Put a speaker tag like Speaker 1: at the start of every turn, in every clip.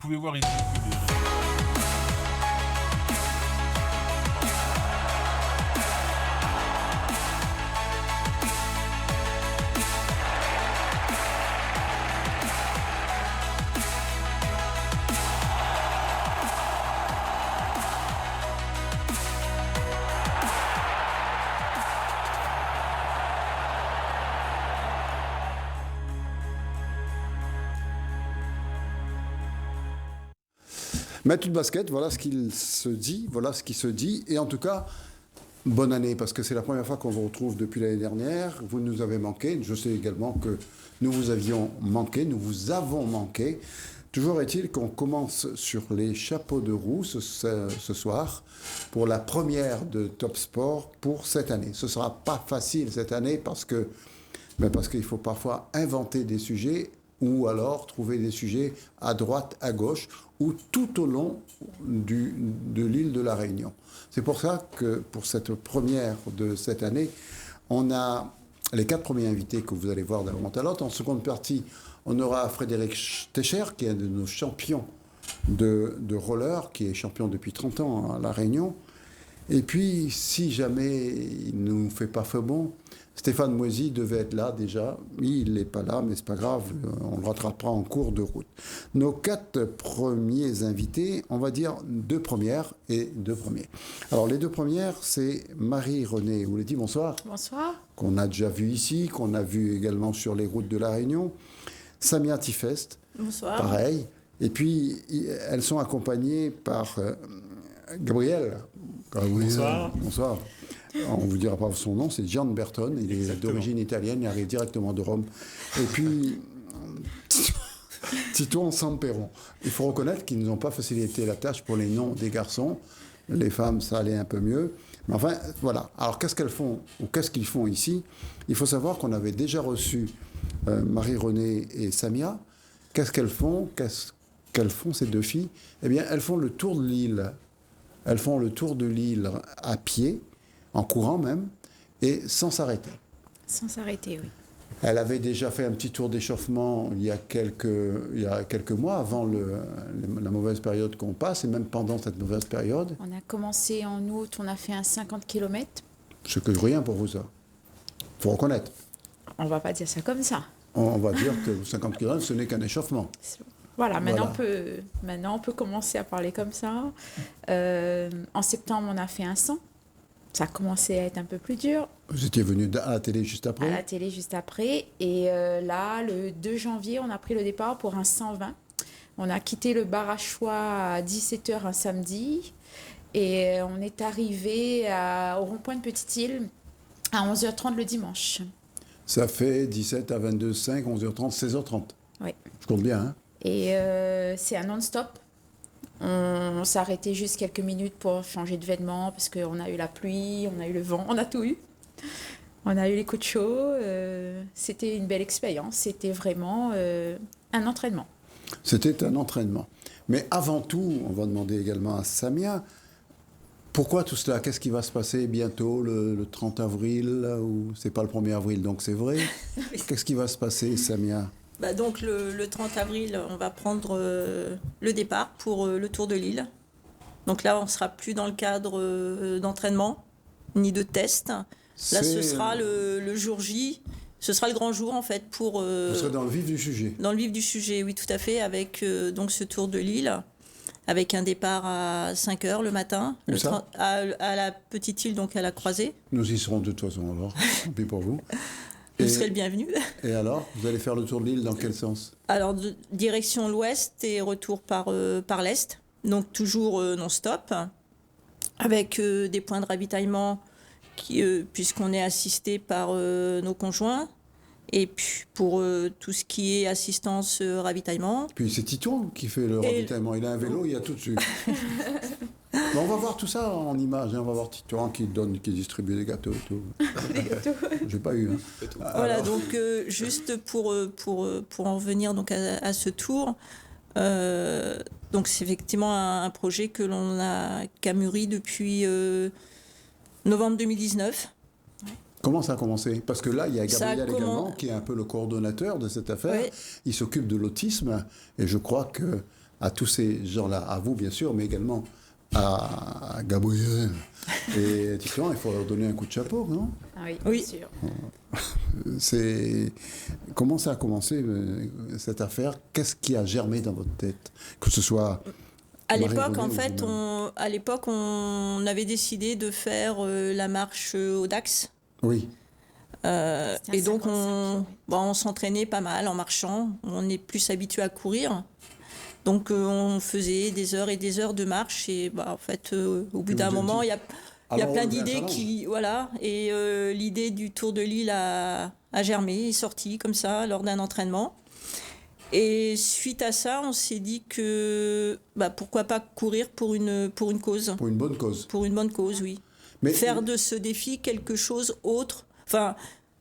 Speaker 1: pouvez voir ici que
Speaker 2: Maître de basket, voilà ce qu'il se dit, voilà ce qui se dit. Et en tout cas, bonne année, parce que c'est la première fois qu'on vous retrouve depuis l'année dernière. Vous nous avez manqué. Je sais également que nous vous avions manqué, nous vous avons manqué. Toujours est-il qu'on commence sur les chapeaux de roue ce soir pour la première de Top Sport pour cette année. Ce ne sera pas facile cette année parce qu'il faut parfois inventer des sujets ou alors trouver des sujets à droite, à gauche, ou tout au long de l'île de la Réunion. C'est pour ça que pour cette première de cette année, on a les 4 premiers invités que vous allez voir d'un moment à l'autre. En seconde partie, on aura Frédéric Techer, qui est un de nos champions de roller, qui est champion depuis 30 ans à la Réunion. Et puis, si jamais il ne nous fait pas feu bon, Stéphane Moisy devait être là déjà. Il n'est pas là, mais c'est pas grave, on le rattrapera en cours de route. Nos 4 premiers invités, on va dire 2 premières et 2 premiers. Alors, les 2 premières, c'est Marie-Renée Ouledi, bonsoir.
Speaker 3: Bonsoir.
Speaker 2: Qu'on a déjà vu ici, qu'on a vu également sur les routes de la Réunion. Samia Tifest,
Speaker 3: bonsoir.
Speaker 2: Pareil. Et puis, elles sont accompagnées par Gabriel.
Speaker 1: Bonsoir.
Speaker 2: Bonsoir. On ne vous dira pas son nom, c'est Gian Berton. Il est d'origine italienne, il arrive directement de Rome. Et puis, Tito Samperon. Il faut reconnaître qu'ils n'ont pas facilité la tâche pour les noms des garçons. Les femmes, ça allait un peu mieux. Mais enfin, voilà. Alors, qu'est-ce qu'elles font ou qu'est-ce qu'ils font ici? Il faut savoir qu'on avait déjà reçu Marie-Renée et Samia. Qu'est-ce qu'elles font? Qu'est-ce qu'elles font, ces 2 filles? Eh bien, elles font le tour de l'île. Elles font le tour de l'île à pied, en courant même, et sans s'arrêter.
Speaker 3: Sans s'arrêter, oui.
Speaker 2: Elle avait déjà fait un petit tour d'échauffement il y a quelques mois, avant la mauvaise période qu'on passe, et même pendant cette mauvaise période.
Speaker 3: On a commencé en août, on a fait un 50 km.
Speaker 2: Ce que rien pour vous, ça. Il faut reconnaître.
Speaker 3: On ne va pas dire ça comme ça.
Speaker 2: On va dire que 50 km, ce n'est qu'un échauffement.
Speaker 3: Voilà, maintenant on peut commencer à parler comme ça. En septembre, on a fait un 100. Ça a commencé à être un peu plus dur.
Speaker 2: Vous étiez venu à la télé juste après?
Speaker 3: À la télé juste après. Et là, le 2 janvier, on a pris le départ pour un 120. On a quitté le bar à choix à 17h un samedi. Et on est arrivé au rond-point de Petite-Île à 11h30 le dimanche.
Speaker 2: Ça fait 17 à 22h05, 11h30, 16h30.
Speaker 3: Oui.
Speaker 2: Je compte bien, hein?
Speaker 3: Et c'est un non-stop. On s'est arrêté juste quelques minutes pour changer de vêtements parce qu'on a eu la pluie, on a eu le vent, on a tout eu. On a eu les coups de chaud. C'était une belle expérience. C'était vraiment un entraînement.
Speaker 2: C'était un entraînement. Mais avant tout, on va demander également à Samia, pourquoi tout cela? Qu'est-ce qui va se passer bientôt, le 30 avril, ou c'est pas le 1er avril, donc c'est vrai? Qu'est-ce qui va se passer, Samia?
Speaker 4: Donc le 30 avril, on va prendre le départ pour le Tour de l'île. Donc là, on ne sera plus dans le cadre d'entraînement, ni de test. Là, ce sera le jour J. Ce sera le grand jour, en fait, pour...
Speaker 2: Vous serez dans le vif du sujet.
Speaker 4: Dans le vif du sujet, oui, tout à fait, avec donc ce Tour de l'île, avec un départ à 5h le matin, à la petite île, donc à la croisée.
Speaker 2: Nous y serons de toute façon, alors. Tant pis pour vous.
Speaker 4: Vous serez le bienvenu.
Speaker 2: Et alors, vous allez faire le tour de l'île dans quel sens?
Speaker 4: Alors, direction l'ouest et retour par l'est. Donc, toujours non-stop, avec des points de ravitaillement, puisqu'on est assisté par nos conjoints. Et puis, pour tout ce qui est assistance ravitaillement.
Speaker 2: Puis, c'est Tito qui fait le ravitaillement. Il a un vélo, il y a tout dessus. Bon, on va voir tout ça en images. Hein. On va voir Tito qui distribue des gâteaux et tout.
Speaker 3: Des gâteaux.
Speaker 2: J'ai pas eu. Hein.
Speaker 4: Voilà, donc juste pour en venir donc à ce tour, donc c'est effectivement un projet que l'on a mûri depuis novembre 2019.
Speaker 2: Comment ça a commencé? Parce que là, il y a Gabriel également, qui est un peu le coordonnateur de cette affaire.
Speaker 4: Oui.
Speaker 2: Il s'occupe de l'autisme. Et je crois que à tous ces gens-là, à vous bien sûr, mais également à Gabriel et Titouan, il faut leur donner un coup de chapeau, non?
Speaker 3: Oui,
Speaker 4: Oui.
Speaker 3: bien sûr.
Speaker 2: Comment ça a commencé, cette affaire? Qu'est-ce qui a germé dans votre tête? Que ce soit...
Speaker 4: À
Speaker 2: Marie
Speaker 4: l'époque,
Speaker 2: René
Speaker 4: en
Speaker 2: ou
Speaker 4: fait,
Speaker 2: vous-même?
Speaker 4: on avait décidé de faire la marche au Dax.
Speaker 2: Oui,
Speaker 4: Et donc,
Speaker 3: 55 kilomètres.
Speaker 4: on s'entraînait pas mal en marchant. On est plus habitué à courir. Donc, on faisait des heures et des heures de marche. Et en fait, au bout
Speaker 2: Et
Speaker 4: d'un
Speaker 2: vous êtes
Speaker 4: moment,
Speaker 2: dit,
Speaker 4: il y a
Speaker 2: alors,
Speaker 4: plein
Speaker 2: on fait un
Speaker 4: d'idées
Speaker 2: challenge.
Speaker 4: qui... Voilà. Et l'idée du Tour de l'île a germé, est sortie comme ça lors d'un entraînement. Et suite à ça, on s'est dit que pourquoi pas courir pour une cause.
Speaker 2: pour une bonne cause.
Speaker 4: Pour une bonne cause, oui.
Speaker 2: Mais
Speaker 4: Faire de ce défi quelque chose autre. Enfin,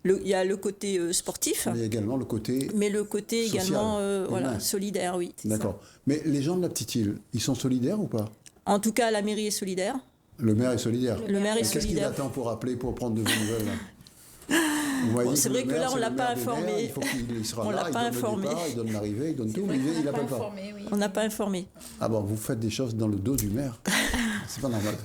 Speaker 4: il y a le côté sportif,
Speaker 2: il y a également le côté...
Speaker 4: mais le côté
Speaker 2: Social,
Speaker 4: également
Speaker 2: humain.
Speaker 4: solidaire, oui.
Speaker 2: D'accord. Mais les gens de la petite île, ils sont solidaires ou pas?
Speaker 4: En tout cas, la mairie est solidaire.
Speaker 2: Le maire est solidaire.
Speaker 4: Le maire est
Speaker 2: Qu'est-ce qu'il
Speaker 4: solidaire.
Speaker 2: attend pour appeler, pour prendre de vos nouvelles là? Vous voyez
Speaker 4: Bon, c'est
Speaker 2: que
Speaker 4: vrai
Speaker 2: le
Speaker 4: que
Speaker 2: maire,
Speaker 4: là, on
Speaker 2: c'est
Speaker 4: l'a
Speaker 2: le
Speaker 4: pas
Speaker 2: maire des maires,
Speaker 4: informé.
Speaker 2: il faut qu'il sera
Speaker 4: On
Speaker 2: là,
Speaker 4: l'a
Speaker 2: il
Speaker 4: pas
Speaker 2: donne
Speaker 4: informé.
Speaker 2: le départ, il donne l'arrivée, il donne tout, mais
Speaker 3: C'est vrai
Speaker 2: il
Speaker 3: qu'on n'a
Speaker 2: n'appelle pas.
Speaker 3: informé, oui.
Speaker 4: On n'a pas informé.
Speaker 2: Ah bon, vous faites des choses dans le dos du maire. C'est pas normal.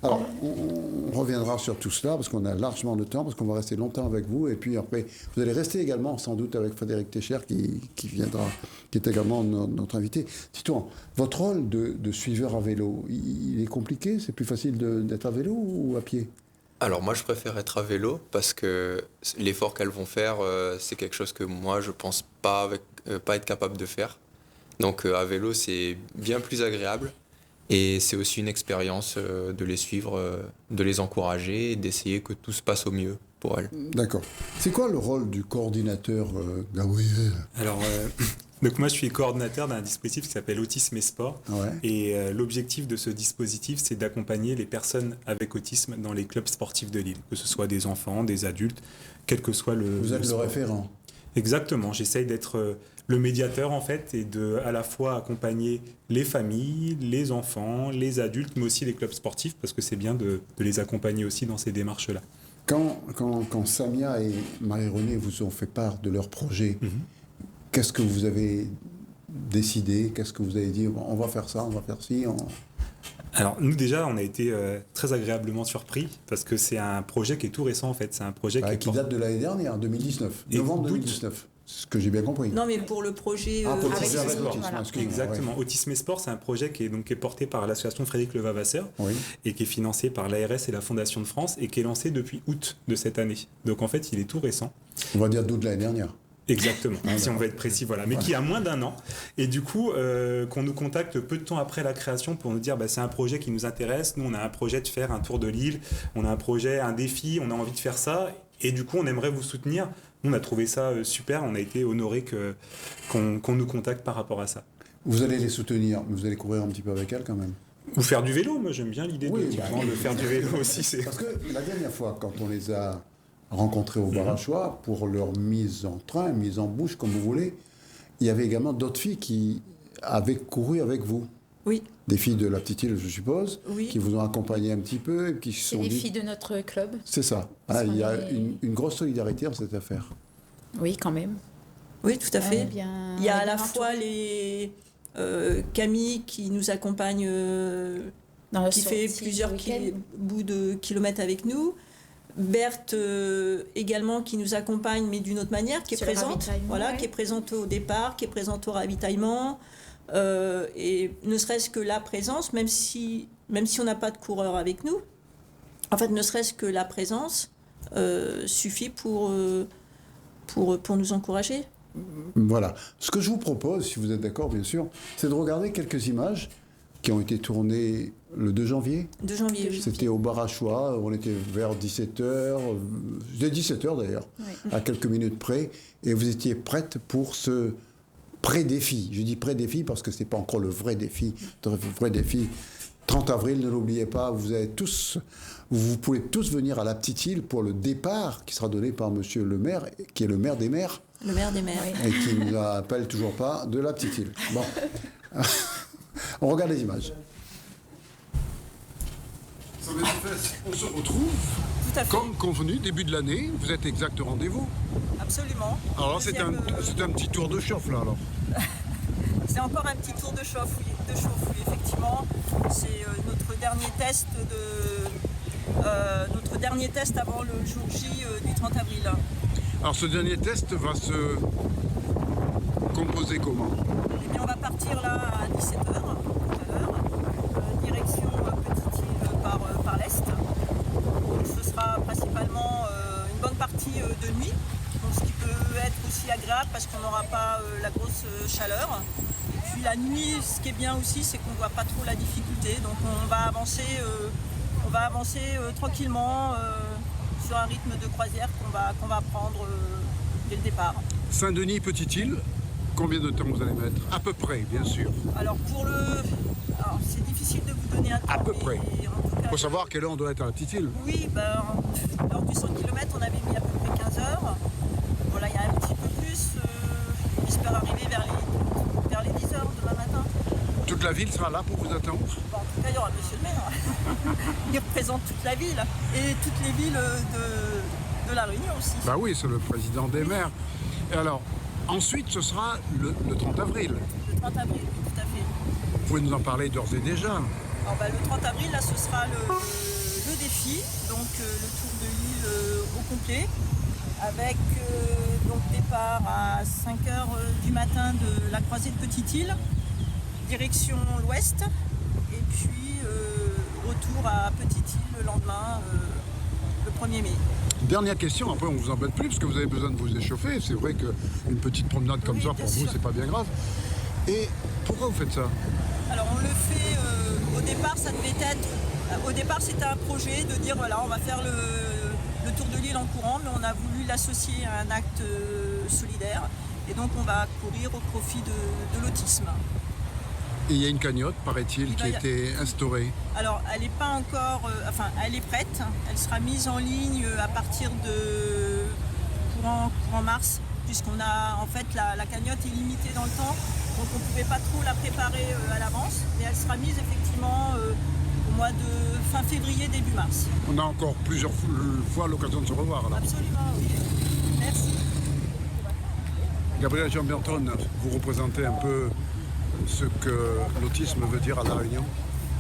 Speaker 2: Alors, on reviendra sur tout cela parce qu'on a largement de temps, parce qu'on va rester longtemps avec vous. Et puis après, vous allez rester également, sans doute, avec Frédéric Técher qui viendra, qui est également notre invité. Titouan, votre rôle de suiveur à vélo, il est compliqué? C'est plus facile d'être à vélo ou à pied?
Speaker 5: Alors moi je préfère être à vélo parce que l'effort qu'elles vont faire c'est quelque chose que moi je pense pas être capable de faire. Donc à vélo c'est bien plus agréable et c'est aussi une expérience de les suivre, de les encourager et d'essayer que tout se passe au mieux pour elles.
Speaker 2: D'accord. C'est quoi le rôle du coordinateur Gabriel?
Speaker 1: Alors, donc moi, je suis coordinateur d'un dispositif qui s'appelle Autisme et Sport.
Speaker 2: Ouais.
Speaker 1: Et l'objectif de ce dispositif, c'est d'accompagner les personnes avec autisme dans les clubs sportifs de l'île, que ce soit des enfants, des adultes, quel que soit le
Speaker 2: Vous êtes le
Speaker 1: sport.
Speaker 2: référent.
Speaker 1: Exactement, j'essaye d'être le médiateur en fait et de à la fois accompagner les familles, les enfants, les adultes, mais aussi les clubs sportifs parce que c'est bien de les accompagner aussi dans ces démarches-là.
Speaker 2: Quand Samia et Marie-Renée vous ont fait part de leur projet, qu'est-ce que vous avez décidé? Qu'est-ce que vous avez dit? On va faire ça, on va faire ci.
Speaker 1: Alors nous déjà, on a été très agréablement surpris parce que c'est un projet qui est tout récent en fait. C'est un projet
Speaker 2: Qui date de l'année dernière, 2019.
Speaker 1: Et
Speaker 2: Novembre
Speaker 1: d'août.
Speaker 2: 2019. Ce que j'ai bien compris.
Speaker 4: Non, mais pour le projet...
Speaker 2: Pour le
Speaker 3: avec
Speaker 2: projet
Speaker 3: le
Speaker 2: avec
Speaker 3: sport,
Speaker 2: l'autisme,
Speaker 3: voilà.
Speaker 2: excusez-moi,
Speaker 1: Exactement. Autisme et Sport, c'est un projet qui est porté par l'association Frédéric Levavasseur
Speaker 2: Oui.
Speaker 1: et qui est financé par l'ARS et la Fondation de France et qui est lancé depuis août de cette année. Donc en fait, il est tout récent.
Speaker 2: On va dire d'août de l'année dernière.
Speaker 1: Exactement, si
Speaker 2: d'accord.
Speaker 1: on veut être précis, voilà. Mais qui a moins d'un an. Et du coup, qu'on nous contacte peu de temps après la création pour nous dire c'est un projet qui nous intéresse. Nous, on a un projet de faire un tour de l'île. On a un projet, un défi. On a envie de faire ça. Et du coup, on aimerait vous soutenir. Nous, on a trouvé ça super. On a été honorés qu'on nous contacte par rapport à ça.
Speaker 2: Vous allez les soutenir, mais vous allez courir un petit peu avec elles quand même.
Speaker 1: Ou faire du vélo. Moi, j'aime bien l'idée
Speaker 2: Oui,
Speaker 1: de faire du vélo aussi.
Speaker 2: Parce que la dernière fois, quand on les a rencontrés au Barachois pour leur mise en train, mise en bouche, comme vous voulez, il y avait également d'autres filles qui avaient couru avec vous.
Speaker 4: Oui,
Speaker 2: Des filles de la petite île, je suppose,
Speaker 4: oui.
Speaker 2: qui vous ont accompagné un petit peu, et qui se
Speaker 3: C'est
Speaker 2: sont
Speaker 3: les
Speaker 2: dit...
Speaker 3: filles de notre club.
Speaker 2: C'est ça.
Speaker 3: Sont
Speaker 2: Il y a
Speaker 3: les-
Speaker 2: une grosse solidarité en cette affaire.
Speaker 3: Oui, quand même.
Speaker 4: Oui, tout à
Speaker 3: On
Speaker 4: fait.
Speaker 3: est bien-
Speaker 4: Il y a
Speaker 3: on est
Speaker 4: à la
Speaker 3: bien
Speaker 4: fois
Speaker 3: entourés.
Speaker 4: les Camille qui nous accompagne,
Speaker 3: Dans la
Speaker 4: qui fait
Speaker 3: sortie
Speaker 4: plusieurs
Speaker 3: du week-end.
Speaker 4: bouts de kilomètres avec nous. Berthe également qui nous accompagne mais d'une autre manière, qui est
Speaker 3: Sur le
Speaker 4: présente,
Speaker 3: ravitaillement,
Speaker 4: voilà,
Speaker 3: ouais.
Speaker 4: qui est présente au départ, qui est présente au ravitaillement, et ne serait-ce que la présence, même si on n'a pas de coureur avec nous, en fait ne serait-ce que la présence suffit pour nous encourager.
Speaker 2: Voilà. Ce que je vous propose, si vous êtes d'accord, bien sûr, c'est de regarder quelques images qui ont été tournées le 2 janvier.
Speaker 4: De janvier, oui.
Speaker 2: C'était au Barachois, on était vers 17h, c'était 17h d'ailleurs,
Speaker 3: Oui.
Speaker 2: à quelques minutes près, et vous étiez prête pour ce pré-défi. Je dis pré-défi parce que ce n'est pas encore le vrai défi. Le vrai défi, 30 avril, ne l'oubliez pas, vous pouvez tous venir à la petite île pour le départ qui sera donné par monsieur le maire, qui est le maire des maires,
Speaker 4: Le maire des maires.
Speaker 2: et qui ne nous appelle toujours pas de la petite île. Bon. On regarde les images. On se retrouve,
Speaker 4: Tout à fait,
Speaker 2: comme convenu, début de l'année. Vous êtes exact au rendez-vous.
Speaker 4: absolument.
Speaker 2: Alors là, c'est un petit tour de chauffe, là, alors.
Speaker 4: C'est encore un petit tour de chauffe, oui, effectivement. C'est notre dernier test avant le jour J du 30 avril.
Speaker 2: Alors ce dernier test va se composer comment?
Speaker 4: Eh bien, on va partir là à 17h tout à l'heure, direction Petite-Île par l'est. Donc, ce sera principalement une bonne partie de nuit, donc, ce qui peut être aussi agréable parce qu'on n'aura pas la grosse chaleur. Et puis la nuit, ce qui est bien aussi, c'est qu'on ne voit pas trop la difficulté. Donc on va avancer tranquillement sur un rythme de croisière qu'on va prendre dès le départ.
Speaker 2: Saint-Denis, Petite-Île, combien de temps vous allez mettre? À peu près, bien sûr.
Speaker 4: Alors c'est difficile de vous donner un temps.
Speaker 2: À peu près.
Speaker 4: Il
Speaker 2: Faut savoir quelle heure on doit être à la Petite-Île.
Speaker 4: Oui, lors du 100 km, on avait mis à peu près 15 heures. Voilà, il y a un petit peu plus. On espère arriver vers les 10 heures demain matin.
Speaker 2: Toute la ville sera là pour vous attendre?
Speaker 4: Bon, en tout cas, il y aura monsieur le maire. Il représente toute la ville et toutes les villes de La Réunion aussi.
Speaker 2: Bah oui, c'est le président des maires. Et alors, ensuite, ce sera le 30 avril.
Speaker 4: Le 30 avril, oui, tout à fait.
Speaker 2: Vous pouvez nous en parler d'ores et déjà.
Speaker 4: Alors, le 30 avril, là, ce sera le défi, donc le tour de l'île au complet, avec donc départ à 5h du matin de la croisée de Petite-Île, direction l'ouest, et puis retour à Petite-Île le lendemain, le 1er mai.
Speaker 2: Dernière question, après on vous embête plus parce que vous avez besoin de vous échauffer. C'est vrai qu'une petite promenade comme ça, pour vous, c'est pas bien grave. Et pourquoi vous faites ça?
Speaker 4: Alors on le fait, au départ ça devait être, au départ c'était un projet de dire voilà on va faire le tour de l'île en courant, mais on a voulu l'associer à un acte solidaire et donc on va courir au profit de l'autisme.
Speaker 2: Et il y a une cagnotte, paraît-il, qui a été instaurée.
Speaker 4: Alors elle n'est pas encore, elle est prête, elle sera mise en ligne à partir de courant mars, puisqu'on a en fait la cagnotte est limitée dans le temps. Donc on ne pouvait pas trop la préparer à l'avance, mais elle sera mise effectivement au mois de fin février, début mars.
Speaker 2: On a encore plusieurs fois l'occasion de se revoir alors.
Speaker 4: Absolument, oui. Merci.
Speaker 2: Gabrielle Jean-Berton, vous représentez un peu ce que l'autisme veut dire à La Réunion?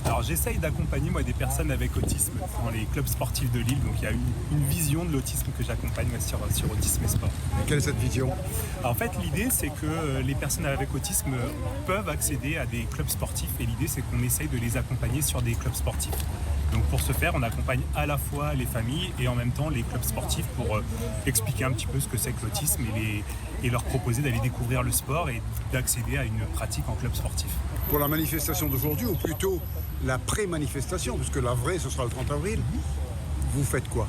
Speaker 1: Alors j'essaye d'accompagner moi des personnes avec autisme dans les clubs sportifs de l'île, donc il y a une vision de l'autisme que j'accompagne sur Autisme et Sport.
Speaker 2: Quelle est cette vision?
Speaker 1: Alors, en fait l'idée c'est que les personnes avec autisme peuvent accéder à des clubs sportifs et l'idée c'est qu'on essaye de les accompagner sur des clubs sportifs. Donc pour ce faire on accompagne à la fois les familles et en même temps les clubs sportifs pour expliquer un petit peu ce que c'est que l'autisme et leur proposer d'aller découvrir le sport et d'accéder à une pratique en club sportif.
Speaker 2: Pour la manifestation d'aujourd'hui, ou plutôt la pré-manifestation, puisque la vraie ce sera le 30 avril, vous faites quoi?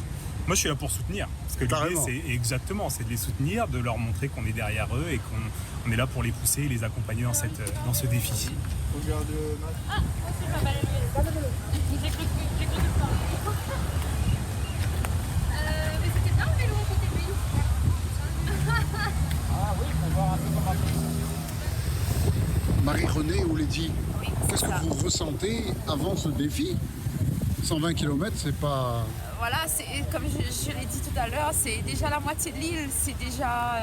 Speaker 1: Moi je suis là pour soutenir, parce que l'idée c'est de les soutenir, de leur montrer qu'on est derrière eux et qu'on est là pour les pousser et les accompagner dans ce défi.
Speaker 2: Marie-Renée ou Lydie, qu'est-ce que vous ressentez avant ce défi? 120 km, c'est pas...
Speaker 3: Voilà, comme je l'ai dit tout à l'heure, c'est déjà la moitié de l'île, c'est déjà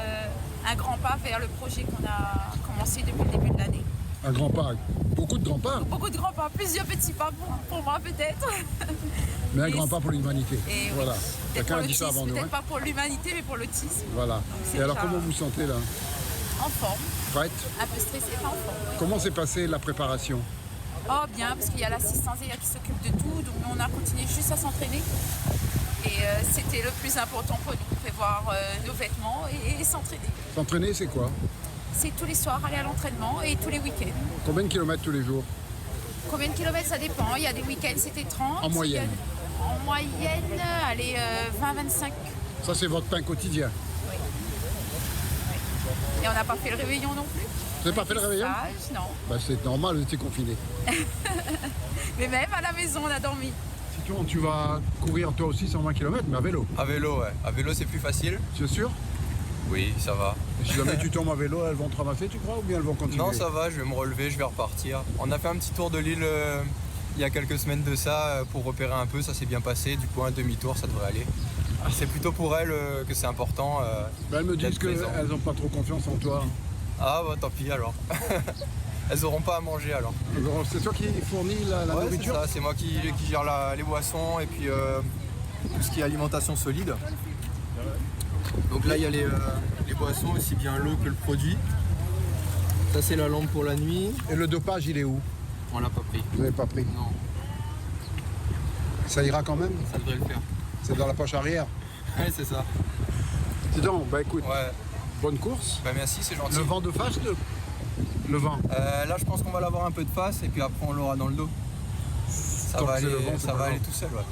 Speaker 3: un grand pas vers le projet qu'on a commencé depuis le début de l'année.
Speaker 2: Un grand pas, beaucoup de grands pas.
Speaker 3: Beaucoup de grands pas, plusieurs petits pas pour moi peut-être.
Speaker 2: Mais un grand pas pour l'humanité.
Speaker 3: Et
Speaker 2: voilà.
Speaker 3: Oui.
Speaker 2: Quelqu'un a dit ça avant nous.
Speaker 3: Peut-être pas pour l'humanité, mais pour l'autisme.
Speaker 2: Voilà. Et alors comment vous vous sentez là?
Speaker 3: En forme.
Speaker 2: Prête?
Speaker 3: Un peu stressée, pas en forme.
Speaker 2: Comment s'est passée la préparation?
Speaker 3: Oh bien, parce qu'il y a l'assistance qui s'occupe de tout, donc on a continué juste à s'entraîner. Et c'était le plus important pour nous, prévoir nos vêtements et s'entraîner.
Speaker 2: S'entraîner, c'est quoi?
Speaker 3: C'est tous les soirs aller à l'entraînement et tous les week-ends.
Speaker 2: Combien de kilomètres tous les jours?
Speaker 3: Combien de kilomètres, ça dépend. Il y a des week-ends, c'était 30.
Speaker 2: En moyenne?
Speaker 3: En moyenne, allez, 20-25.
Speaker 2: Ça, c'est votre pain quotidien?
Speaker 3: Oui. Et on n'a pas fait le réveillon non plus.
Speaker 2: Vous n'avez pas fait le réveillon?
Speaker 3: Non.
Speaker 2: Bah, c'est normal, vous étiez confiné.
Speaker 3: Mais même à la maison, on a dormi.
Speaker 2: Si tu vas courir toi aussi 120 km, mais à vélo?
Speaker 5: À vélo, ouais. À vélo, c'est plus facile.
Speaker 2: Tu es sûr?
Speaker 5: Oui, ça va.
Speaker 2: Et si jamais tu tombes à vélo, elles vont te ramasser, tu crois, ou bien elles vont continuer?
Speaker 5: Non, ça va, je vais me relever, je vais repartir. On a fait un petit tour de l'île il y a quelques semaines de ça pour repérer un peu, ça s'est bien passé. Du coup, un demi-tour, ça devrait aller. C'est plutôt pour elles que c'est important.
Speaker 2: Elles me disent qu'elles n'ont pas trop confiance en toi.
Speaker 5: Ah bah tant pis alors. Elles auront pas à manger alors.
Speaker 2: Alors, c'est toi qui fournis la
Speaker 5: Ouais, c'est
Speaker 2: nourriture?
Speaker 5: ça, c'est moi qui gère les boissons et puis tout ce qui est alimentation solide. Donc là il y a les boissons, aussi bien l'eau que le produit. Ça c'est la lampe pour la nuit.
Speaker 2: Et le dopage, il est où?
Speaker 5: On l'a pas pris.
Speaker 2: Vous n'avez pas pris?
Speaker 5: Non,
Speaker 2: Ça ira quand même?
Speaker 5: ça devrait le faire.
Speaker 2: C'est dans la poche arrière?
Speaker 5: Ouais, c'est ça.
Speaker 2: Dis donc, bah écoute,
Speaker 5: Ouais,
Speaker 2: bonne course.
Speaker 5: bah merci, c'est gentil.
Speaker 2: Le vent de face, le vent.
Speaker 5: Là je pense qu'on va l'avoir un peu de face et puis après on l'aura dans le dos. Ça
Speaker 2: Tant
Speaker 5: va
Speaker 2: que c'est
Speaker 5: aller,
Speaker 2: le vent, c'est
Speaker 5: ça
Speaker 2: pas
Speaker 5: va aller
Speaker 2: grave.
Speaker 5: tout seul, ouais.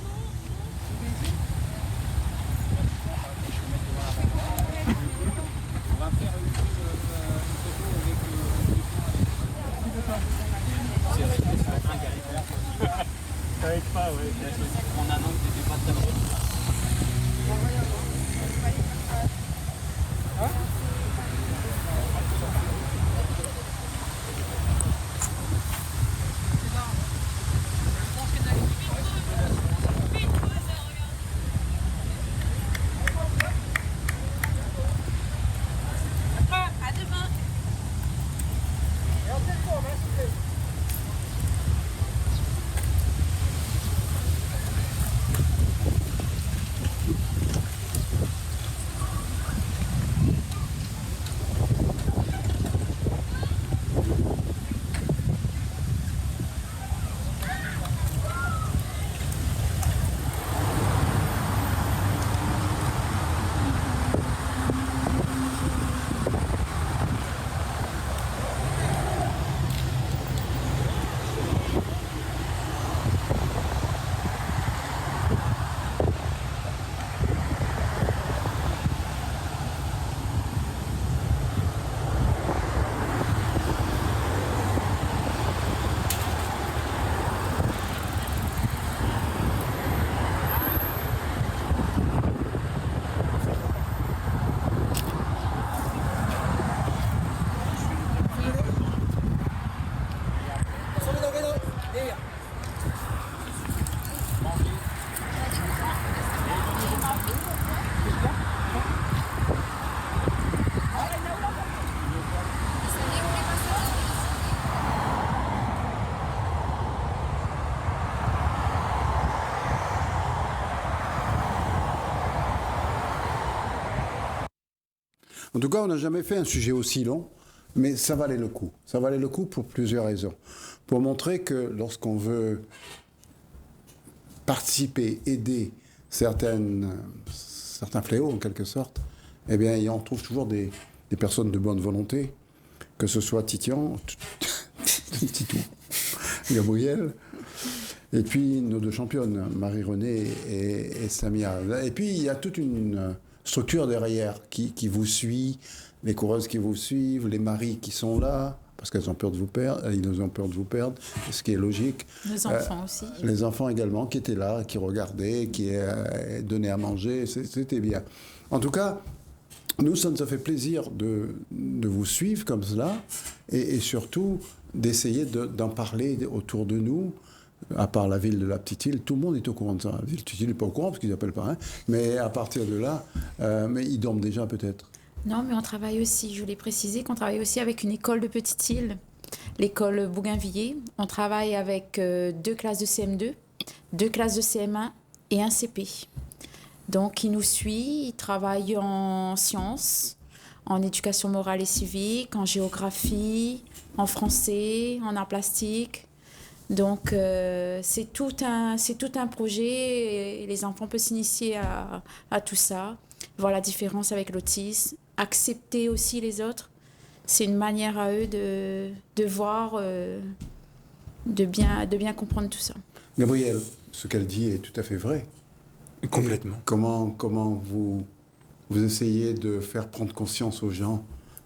Speaker 2: En tout cas, on n'a jamais fait un sujet aussi long, mais ça valait le coup. Ça valait le coup pour plusieurs raisons. Pour montrer que lorsqu'on veut participer, aider certains fléaux en quelque sorte, eh bien, on trouve toujours des personnes de bonne volonté, que ce soit Titou, Gabriel, et puis nos deux championnes, Marie-Renée et Samia. Et puis il y a toute une structure derrière qui vous suit, les coureuses qui vous suivent, les maris qui sont là, parce qu'elles ont peur de vous perdre, ils ont peur de vous perdre, ce qui est logique.
Speaker 3: Nos enfants aussi.
Speaker 2: Les enfants également qui étaient là, qui regardaient, qui donnaient à manger, c'était bien. En tout cas, nous, ça nous a fait plaisir de vous suivre comme cela et surtout d'essayer d'en parler autour de nous. À part la ville de la Petite-Île, tout le monde est au courant de ça. La ville de Petite-Île n'est pas au courant parce qu'ils n'appellent pas. Hein. Mais à partir de là, mais ils dorment déjà peut-être.
Speaker 3: Non, mais on travaille aussi, je voulais préciser qu'on travaille aussi avec une école de Petite-Île, l'école Bougainvilliers. On travaille avec 2 classes de CM2, 2 classes de CM1 et un CP. Donc, il nous suit, il travaille en sciences, en éducation morale et civique, en géographie, en français, en arts plastiques. Donc, c'est tout un projet et les enfants peuvent s'initier à tout ça, voir la différence avec l'autisme, accepter aussi les autres. C'est une manière à eux de voir, de bien comprendre tout ça.
Speaker 2: Gabriel, ce qu'elle dit est tout à fait vrai.
Speaker 1: Complètement.
Speaker 2: Comment vous essayez de faire prendre conscience aux gens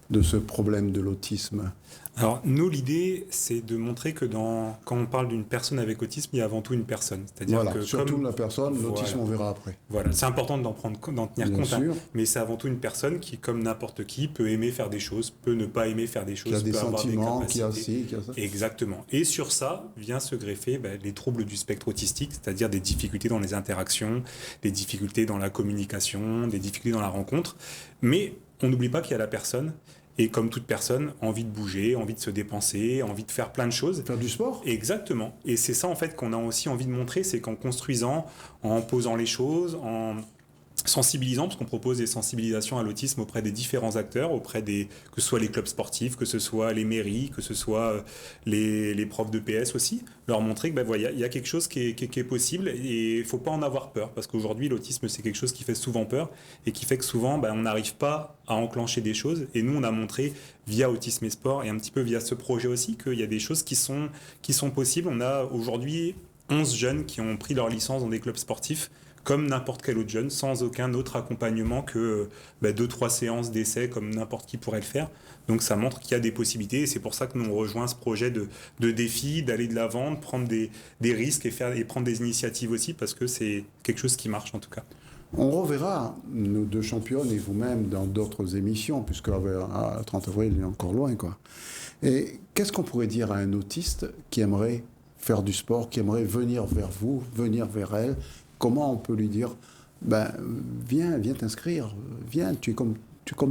Speaker 2: de ce problème de l'autisme?
Speaker 1: Alors, nous, l'idée, c'est de montrer que quand on parle d'une personne avec autisme, il y a avant tout une personne. C'est-à-dire
Speaker 2: Voilà,
Speaker 1: que
Speaker 2: surtout la personne, l'autisme,
Speaker 1: Voilà.
Speaker 2: on verra après.
Speaker 1: Voilà, c'est important d'en tenir
Speaker 2: Bien
Speaker 1: compte, hein.
Speaker 2: sûr.
Speaker 1: Mais c'est avant tout une personne qui, comme n'importe qui, peut aimer faire des choses, peut ne pas aimer faire des choses,
Speaker 2: Qui a des
Speaker 1: peut avoir
Speaker 2: sentiments,
Speaker 1: des
Speaker 2: qui a
Speaker 1: capacités.
Speaker 2: ci, qui a ça.
Speaker 1: Exactement. Et sur ça vient se greffer les troubles du spectre autistique, c'est-à-dire des difficultés dans les interactions, des difficultés dans la communication, des difficultés dans la rencontre. Mais on n'oublie pas qu'il y a la personne et comme toute personne, envie de bouger, envie de se dépenser, envie de faire plein de choses.
Speaker 2: Faire du sport.
Speaker 1: Exactement. Et c'est ça en fait qu'on a aussi envie de montrer, c'est qu'en construisant, en posant les choses, en sensibilisant, parce qu'on propose des sensibilisations à l'autisme auprès des différents acteurs, que ce soit les clubs sportifs, que ce soit les mairies, que ce soit les profs de PS aussi, leur montrer que voilà, il y a quelque chose qui est possible et il ne faut pas en avoir peur, parce qu'aujourd'hui l'autisme c'est quelque chose qui fait souvent peur et qui fait que souvent on n'arrive pas à enclencher des choses, et nous on a montré via Autisme et Sport et un petit peu via ce projet aussi qu'il y a des choses qui sont possibles. On a aujourd'hui 11 jeunes qui ont pris leur licence dans des clubs sportifs comme n'importe quel autre jeune, sans aucun autre accompagnement que 2-3 séances d'essai, comme n'importe qui pourrait le faire. Donc ça montre qu'il y a des possibilités, et c'est pour ça que nous on rejoint ce projet de défi, d'aller de l'avant, de prendre des risques et prendre des initiatives aussi, parce que c'est quelque chose qui marche en tout cas.
Speaker 2: On reverra nos deux championnes et vous-même dans d'autres émissions, puisque le 30 avril il est encore loin, quoi. Et qu'est-ce qu'on pourrait dire à un autiste qui aimerait faire du sport, qui aimerait venir vers vous, venir vers elle? Comment on peut lui dire, viens t'inscrire, viens, tu es comme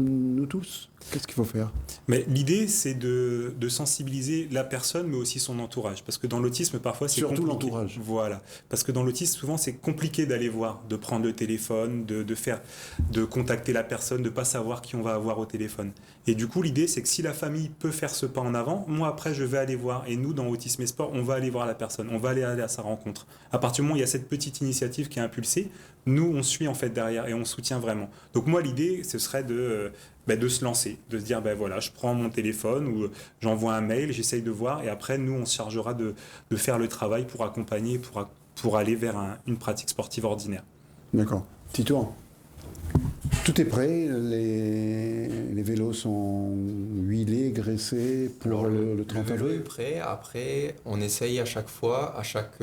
Speaker 2: nous tous. Qu'est-ce qu'il faut faire? Mais
Speaker 1: l'idée, c'est de sensibiliser la personne, mais aussi son entourage. Parce que dans l'autisme, parfois, c'est compliqué.
Speaker 2: Surtout l'entourage.
Speaker 1: Voilà. Parce que dans l'autisme, souvent, c'est compliqué d'aller voir, de prendre le téléphone, de contacter la personne, de ne pas savoir qui on va avoir au téléphone. Et du coup, l'idée, c'est que si la famille peut faire ce pas en avant, moi, après, je vais aller voir. Et nous, dans Autisme et Sport, on va aller voir la personne. On va aller à sa rencontre. À partir du moment où il y a cette petite initiative qui est impulsée, nous, on suit en fait derrière et on soutient vraiment. Donc moi, l'idée, ce serait de se lancer, de se dire, voilà, je prends mon téléphone ou j'envoie un mail, j'essaye de voir, et après, nous, on se chargera de faire le travail pour accompagner, pour aller vers une pratique sportive ordinaire.
Speaker 2: D'accord. Titouan, tout est prêt, les vélos sont huilés, graissés pour le 30 avril.
Speaker 5: Le vélo est prêt, après, on essaye à chaque fois, à chaque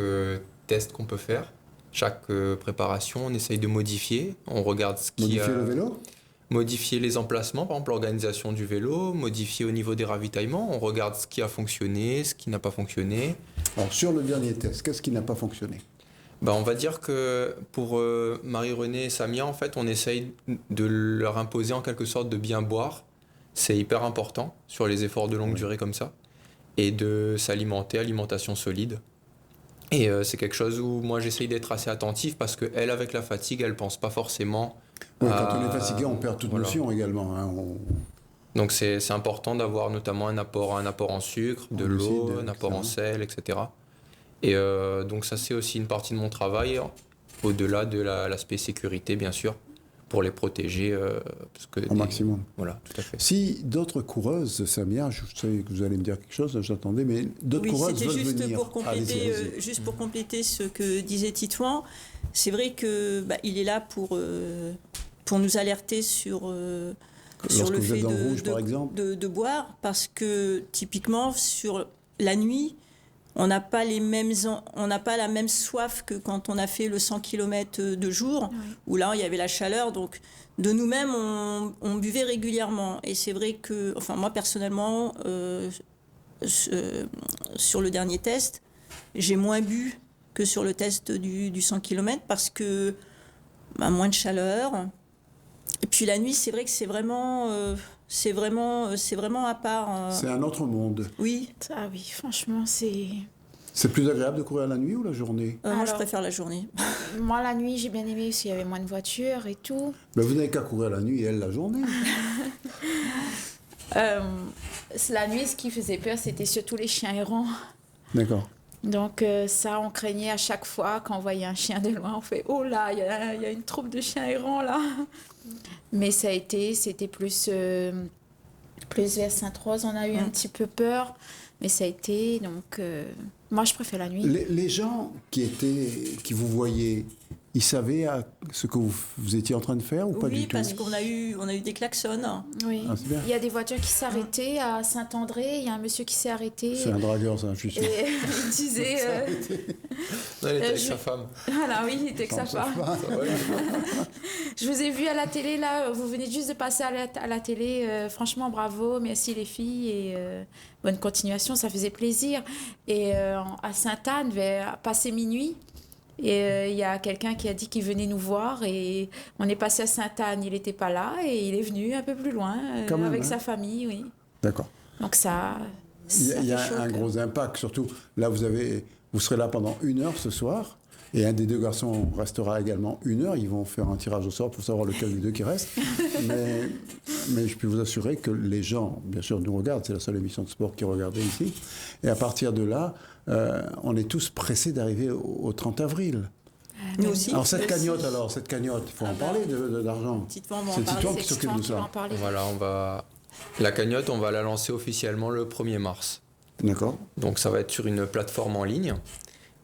Speaker 5: test qu'on peut faire, chaque préparation, on essaye de modifier, on regarde ce qui
Speaker 2: Modifier le vélo ?
Speaker 5: Modifier les emplacements, par exemple l'organisation du vélo, modifier au niveau des ravitaillements, on regarde ce qui a fonctionné, ce qui n'a pas fonctionné.
Speaker 2: Alors sur le dernier test, qu'est-ce qui n'a pas fonctionné ?
Speaker 5: On va dire que pour Marie-Renée et Samia, en fait, on essaye de leur imposer en quelque sorte de bien boire. C'est hyper important sur les efforts de longue durée comme ça. Et de s'alimenter, alimentation solide. Et c'est quelque chose où moi j'essaye d'être assez attentif parce qu'elle, avec la fatigue, elle ne pense pas forcément...
Speaker 2: Oui, quand on est fatigué, on perd toute notion également. Hein,
Speaker 5: Donc c'est important d'avoir notamment un apport en sucre, de l'eau, un apport en sel, etc. Et donc ça c'est aussi une partie de mon travail, au-delà de l'aspect sécurité bien sûr, pour les protéger.
Speaker 2: Au maximum.
Speaker 5: Voilà, tout à fait.
Speaker 2: Si d'autres coureuses, Samia, je sais que vous allez me dire quelque chose, j'attendais, mais d'autres coureuses veulent venir.
Speaker 4: Juste pour compléter ce que disait Titouan, c'est vrai que il est là pour nous alerter sur le fait de boire, parce que typiquement sur la nuit, on n'a pas la même soif que quand on a fait le 100 km de jour, où là il y avait la chaleur, donc de nous-mêmes on buvait régulièrement. Et c'est vrai que, moi personnellement, sur le dernier test, j'ai moins bu que sur le test du 100 km parce que moins de chaleur. Et puis la nuit, c'est vrai que c'est vraiment à part.
Speaker 2: C'est un autre monde.
Speaker 4: Oui.
Speaker 3: Ah oui, franchement, c'est...
Speaker 2: C'est plus agréable de courir la nuit ou la journée ?
Speaker 4: Moi, je préfère la journée.
Speaker 3: Moi, la nuit, j'ai bien aimé parce qu'il y avait moins de voitures et tout.
Speaker 2: Mais vous n'avez qu'à courir la nuit et elle la journée.
Speaker 3: La nuit, ce qui faisait peur, c'était surtout les chiens errants.
Speaker 2: D'accord.
Speaker 3: Donc ça, on craignait à chaque fois quand on voyait un chien de loin, on fait « Oh là, il y a une troupe de chiens errants là !» Mais c'était plus vers Sainte-Rose, on a eu un petit peu peur, mais ça a été, donc moi je préfère la nuit.
Speaker 2: Les gens qui vous voyaient, ils savaient ce que vous étiez en train de faire ou pas du tout ?
Speaker 4: Oui, parce qu'on a eu des klaxons.
Speaker 3: Oui,
Speaker 2: c'est bien.
Speaker 3: Il y a des voitures qui s'arrêtaient à Saint-André, il y a un monsieur qui s'est arrêté.
Speaker 2: C'est un dragueur, ça, je suis sûr.
Speaker 3: Et il disait...
Speaker 5: Non, il était avec sa femme.
Speaker 3: Voilà, oui, il était avec sa femme. Je vous ai vu à la télé, là, vous venez juste de passer à la télé. Franchement, bravo, merci les filles et bonne continuation, ça faisait plaisir. Et à Sainte-Anne, vers passer minuit, Et il y a quelqu'un qui a dit qu'il venait nous voir et on est passé à Sainte-Anne, il n'était pas là et il est venu un peu plus loin
Speaker 2: Quand même,
Speaker 3: avec
Speaker 2: hein.
Speaker 3: sa famille, oui.
Speaker 2: D'accord.
Speaker 3: Donc ça
Speaker 2: Il y a
Speaker 3: fait chaud au
Speaker 2: un
Speaker 3: cœur.
Speaker 2: gros impact, surtout là vous serez là pendant 1 heure ce soir, et un des 2 garçons restera également 1 heure. Ils vont faire un tirage au sort pour savoir lequel des 2 qui reste. mais je peux vous assurer que les gens, bien sûr, nous regardent. C'est la seule émission de sport qui est regardée ici. Et à partir de là, on est tous pressés d'arriver au 30 avril.
Speaker 4: Nous aussi.
Speaker 2: Alors cette
Speaker 4: Nous
Speaker 2: cagnotte,
Speaker 4: aussi.
Speaker 2: il faut en
Speaker 4: bah,
Speaker 2: parler d'argent.
Speaker 4: Titouan va en
Speaker 2: C'est
Speaker 4: parler.
Speaker 2: Titouan qui
Speaker 3: C'est
Speaker 2: s'occupe de
Speaker 3: Titouan qui va
Speaker 2: ça.
Speaker 3: en parler.
Speaker 5: Voilà, la cagnotte, on va la lancer officiellement le 1er mars.
Speaker 2: D'accord.
Speaker 5: Donc ça va être sur une plateforme en ligne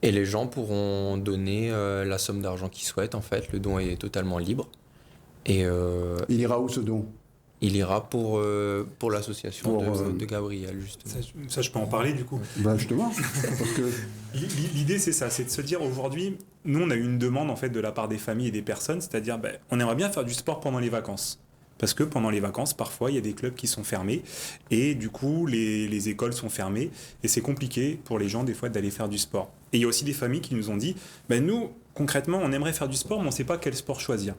Speaker 5: et les gens pourront donner la somme d'argent qu'ils souhaitent. En fait, le don est totalement libre et
Speaker 2: Il ira où ce don?
Speaker 5: il ira pour l'association
Speaker 2: Pour,
Speaker 5: de Gabriel, justement.
Speaker 1: Ça, je peux en parler du coup.
Speaker 2: Ben justement, parce que
Speaker 1: L'idée, c'est ça, c'est de se dire aujourd'hui, nous, on a eu une demande en fait de la part des familles et des personnes, c'est-à-dire, on aimerait bien faire du sport pendant les vacances. Parce que pendant les vacances, parfois, il y a des clubs qui sont fermés et du coup, les écoles sont fermées et c'est compliqué pour les gens, des fois, d'aller faire du sport. Et il y a aussi des familles qui nous ont dit, nous, concrètement, on aimerait faire du sport, mais on ne sait pas quel sport choisir.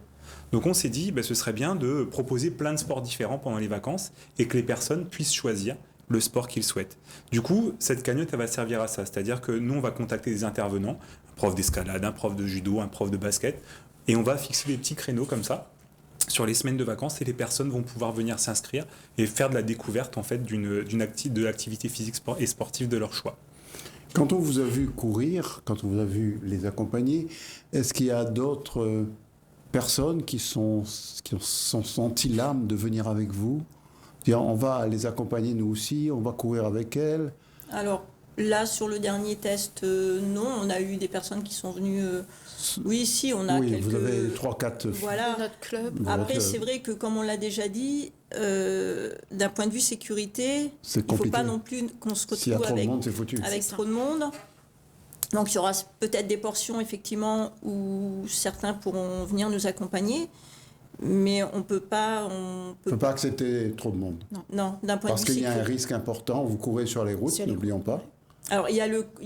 Speaker 1: Donc on s'est dit, ce serait bien de proposer plein de sports différents pendant les vacances et que les personnes puissent choisir le sport qu'ils souhaitent. Du coup, cette cagnotte, elle va servir à ça. C'est-à-dire que nous, on va contacter des intervenants, un prof d'escalade, un prof de judo, un prof de basket, et on va fixer des petits créneaux comme ça sur les semaines de vacances et les personnes vont pouvoir venir s'inscrire et faire de la découverte en fait de l'activité physique et sportive de leur choix.
Speaker 2: quand on vous a vu courir, quand on vous a vu les accompagner, est-ce qu'il y a d'autres personnes qui sont senties l'âme de venir avec vous? Dire, on va les accompagner nous aussi, on va courir avec elles.
Speaker 4: Alors là, sur le dernier test, non, on a eu des personnes qui sont venues. Oui, si, on a
Speaker 2: Oui,
Speaker 4: quelques.
Speaker 2: vous avez 3-4
Speaker 4: Voilà.
Speaker 3: De notre club.
Speaker 4: Après, c'est vrai que, comme on l'a déjà dit, d'un point de vue sécurité,
Speaker 2: C'est
Speaker 4: il ne faut
Speaker 2: compliqué.
Speaker 4: pas non plus qu'on se
Speaker 2: S'il y a
Speaker 4: retrouve
Speaker 2: trop de
Speaker 4: avec,
Speaker 2: monde, c'est foutu.
Speaker 4: avec
Speaker 3: C'est ça.
Speaker 4: trop de monde. Donc, il y aura peut-être des portions, effectivement, où certains pourront venir nous accompagner, mais on ne peut pas.
Speaker 2: On ne peut pas accepter trop de monde.
Speaker 4: Non, d'un point
Speaker 2: Parce
Speaker 4: de vue
Speaker 2: qu'il y a un
Speaker 4: sécurité.
Speaker 2: risque important, vous courez sur les routes,
Speaker 3: Sur les
Speaker 2: n'oublions pas.
Speaker 4: Alors, il y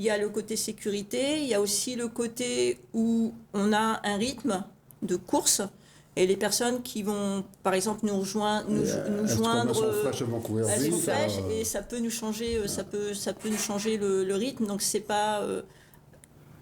Speaker 4: a le côté sécurité, il y a aussi le côté où on a un rythme de course et les personnes qui vont, par exemple, nous joindre,
Speaker 2: Est-ce qu'on sont fraîches, elles vont courir
Speaker 4: elles sont
Speaker 2: vite,
Speaker 4: fraîches et ça peut nous changer, ça peut nous changer le rythme. Donc, c'est pas.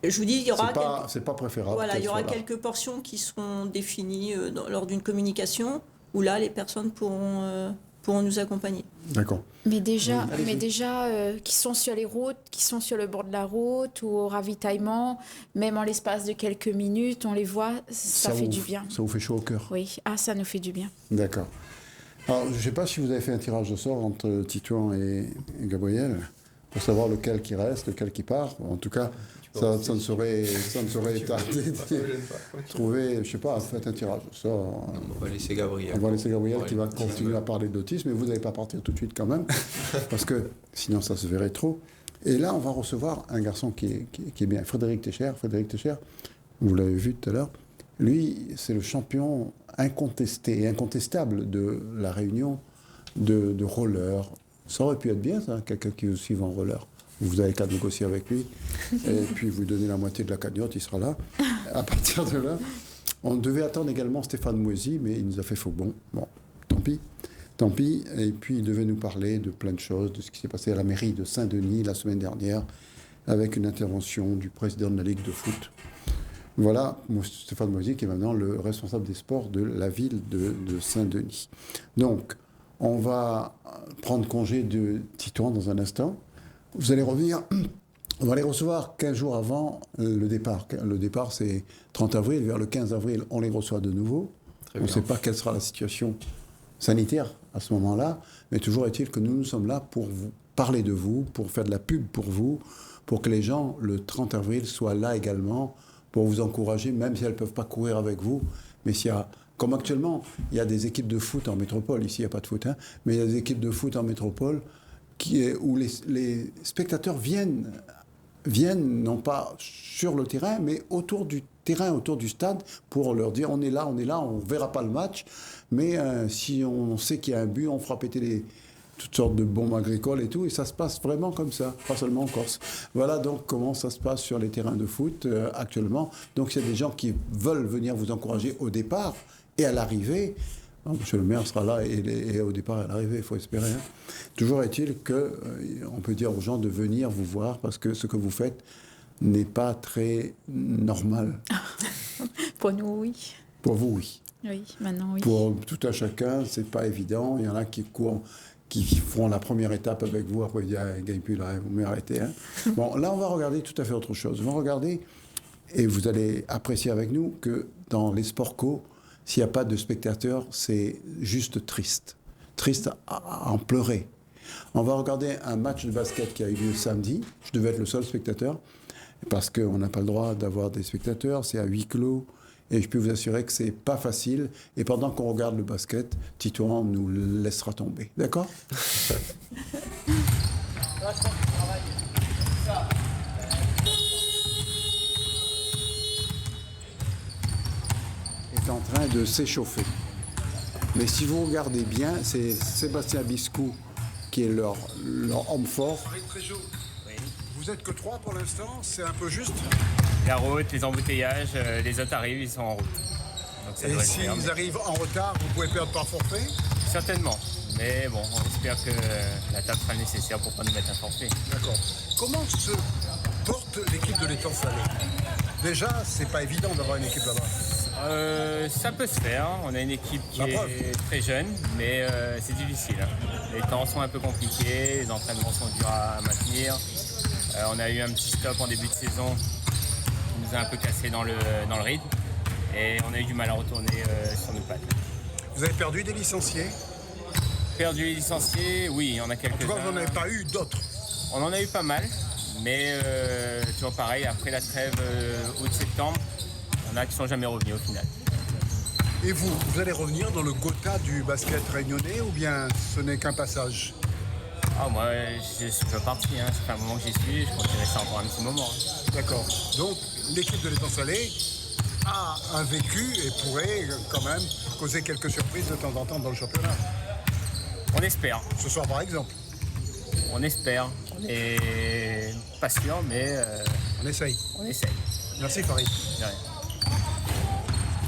Speaker 4: Je vous dis, il y aura
Speaker 2: c'est pas préférable.
Speaker 4: voilà, il y
Speaker 2: qu'elles
Speaker 4: aura
Speaker 2: soient là.
Speaker 4: quelques portions qui seront définies lors d'une communication où là, les personnes pourront nous accompagner.
Speaker 2: D'accord.
Speaker 3: Mais déjà,
Speaker 2: Allez-y.
Speaker 3: qui sont sur les routes, qui sont sur le bord de la route ou au ravitaillement, même en l'espace de quelques minutes, on les voit, ça fait
Speaker 2: vous-
Speaker 3: du bien.
Speaker 2: Ça vous fait chaud au cœur.
Speaker 3: Oui, ça nous fait du bien.
Speaker 2: D'accord. Alors, je ne sais pas si vous avez fait un tirage au sort entre Titouan et Gabriel pour savoir lequel qui reste, lequel qui part. En tout cas, ça ne saurait tarder de trouver, je ne sais pas, faites un tirage au sort.
Speaker 5: On va laisser Gabriel.
Speaker 2: On va laisser Gabriel
Speaker 5: Ouais,
Speaker 2: qui va
Speaker 5: si
Speaker 2: continuer
Speaker 5: tu
Speaker 2: à parler d'autisme, mais vous n'allez pas partir tout de suite quand même, parce que sinon ça se verrait trop. Et là, on va recevoir un garçon qui est bien, Frédéric Técher. Frédéric Técher, vous l'avez vu tout à l'heure, lui, c'est le champion incontesté et incontestable de la réunion de roller. Ça aurait pu être bien, ça, quelqu'un qui vous suive en roller. Vous avez qu'à négocier avec lui, et puis vous donnez la moitié de la cagnotte, il sera là. À partir de là, on devait attendre également Stéphane Moisy, mais il nous a fait faux bon. Bon, tant pis. Et puis il devait nous parler de plein de choses, de ce qui s'est passé à la mairie de Saint-Denis la semaine dernière, avec une intervention du président de la Ligue de foot. Voilà, Stéphane Moisy qui est maintenant le responsable des sports de la ville de Saint-Denis. Donc, on va prendre congé de Titouan dans un instant. Vous allez revenir, on va les recevoir 15 jours avant le départ. Le départ, c'est 30 avril. Vers le 15 avril, on les reçoit de nouveau.
Speaker 5: Très
Speaker 2: On ne
Speaker 5: bien.
Speaker 2: sait pas quelle sera la situation sanitaire à ce moment-là, mais toujours est-il que nous sommes là pour vous parler de vous, pour faire de la pub pour vous, pour que les gens, le 30 avril, soient là également, pour vous encourager, même si elles ne peuvent pas courir avec vous. Mais s'il y a, comme actuellement, il y a des équipes de foot en métropole, ici il n'y a pas de foot, hein, mais il y a des équipes de foot en métropole où les spectateurs viennent non pas sur le terrain, mais autour du terrain, autour du stade, pour leur dire on est là, on ne verra pas le match, mais si on sait qu'il y a un but, on fera péter toutes sortes de bombes agricoles et tout, et ça se passe vraiment comme ça, pas seulement en Corse. Voilà donc comment ça se passe sur les terrains de foot actuellement. Donc il y a des gens qui veulent venir vous encourager au départ et à l'arrivée. Monsieur le maire sera là et au départ et à l'arrivée, il faut espérer. Hein. Toujours est-il qu'on peut dire aux gens de venir vous voir parce que ce que vous faites n'est pas très normal.
Speaker 3: Pour nous, oui.
Speaker 2: Pour vous, oui.
Speaker 3: Oui, maintenant, oui.
Speaker 2: Pour tout un chacun, c'est pas évident. Il y en a qui courent, qui feront la première étape avec vous, après ils disent « gagne plus là, vous m'arrêtez. Hein. » Bon, là, on va regarder tout à fait autre chose. On va regarder, et vous allez apprécier avec nous, que dans les sports co, s'il n'y a pas de spectateurs, c'est juste triste. Triste à en pleurer. On va regarder un match de basket qui a eu lieu samedi. Je devais être le seul spectateur, parce qu'on n'a pas le droit d'avoir des spectateurs, c'est à huis clos. Et je peux vous assurer que c'est pas facile. Et pendant qu'on regarde le basket, Titouan nous le laissera tomber. D'accord ? Est en train de s'échauffer. Mais si vous regardez bien, c'est Sébastien Biscou qui est leur homme fort. Vous êtes que 3 pour l'instant, c'est un peu juste.
Speaker 6: La route, les embouteillages, les autres arrivent, ils sont en route. Donc ça
Speaker 2: et s'ils arrivent en retard, vous pouvez perdre par forfait ?
Speaker 6: Certainement. Mais bon, on espère que la table sera nécessaire pour pas nous mettre un forfait.
Speaker 2: D'accord. Comment se porte l'équipe de l'Étincelle ? Déjà, c'est pas évident d'avoir une équipe là-bas.
Speaker 6: Ça peut se faire. On a une équipe qui est très jeune, mais c'est difficile. Les temps sont un peu compliqués, les entraînements sont durs à maintenir. On a eu un petit stop en début de saison qui nous a un peu cassé dans le rythme et on a eu du mal à retourner sur nos pattes.
Speaker 2: Vous avez perdu des licenciés ?
Speaker 6: Perdu les licenciés, oui, il y en a quelques-uns.
Speaker 2: En tout cas, vous n'en avez pas eu d'autres ?
Speaker 6: On en a eu pas mal, mais toujours pareil, après la trêve août-septembre, il y en a qui ne sont jamais revenus au final.
Speaker 2: Et vous allez revenir dans le Gotha du basket réunionnais ou bien ce n'est qu'un passage ?
Speaker 6: Ah, moi, je suis pas parti, hein. Ça fait un moment que j'y suis, je compte y rester encore un petit moment. Hein.
Speaker 2: D'accord. Donc, l'équipe de l'Étincelle a un vécu et pourrait quand même causer quelques surprises de temps en temps dans le championnat.
Speaker 6: On espère.
Speaker 2: Ce soir, par exemple.
Speaker 6: On espère. On n'est pas sûr, mais
Speaker 2: on essaye.
Speaker 6: On essaye.
Speaker 2: Merci, Farid.
Speaker 6: De rien.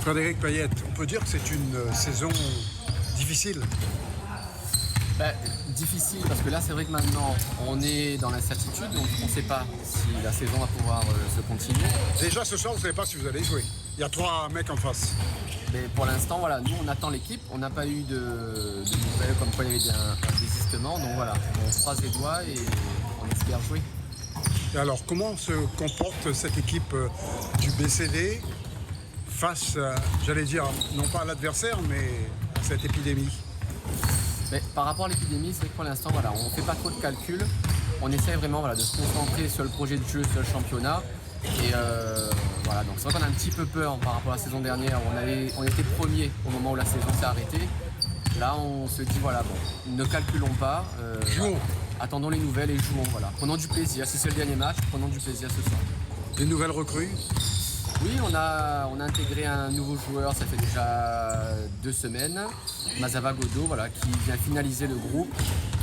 Speaker 2: Frédéric Payette, on peut dire que c'est une saison difficile.
Speaker 7: Difficile parce que là c'est vrai que maintenant on est dans l'incertitude, donc on ne sait pas si la saison va pouvoir se continuer.
Speaker 2: Déjà ce soir vous ne savez pas si vous allez jouer. Il y a 3 mecs en face.
Speaker 7: Mais pour l'instant voilà, nous on attend l'équipe, on n'a pas eu de nouvelles comme quoi il y avait un désistement, donc voilà, on croise les doigts et on espère jouer.
Speaker 2: Et alors comment se comporte cette équipe du BCD face, j'allais dire, non pas à l'adversaire mais à cette épidémie ?
Speaker 7: Mais par rapport à l'épidémie, c'est vrai que pour l'instant, voilà, on ne fait pas trop de calculs. On essaie vraiment de se concentrer sur le projet de jeu, sur le championnat. Et voilà, donc c'est vrai qu'on a un petit peu peur par rapport à la saison dernière. On était premier au moment où la saison s'est arrêtée. Là, on se dit, voilà, bon, ne calculons pas.
Speaker 2: Jouons.
Speaker 7: Attendons les nouvelles et jouons. Voilà. Prenons du plaisir. Si c'est le dernier match, prenons du plaisir ce soir.
Speaker 2: Des nouvelles recrues ?
Speaker 7: Oui, on a intégré un nouveau joueur, ça fait déjà 2 semaines, Mazava Godo, voilà, qui vient finaliser le groupe,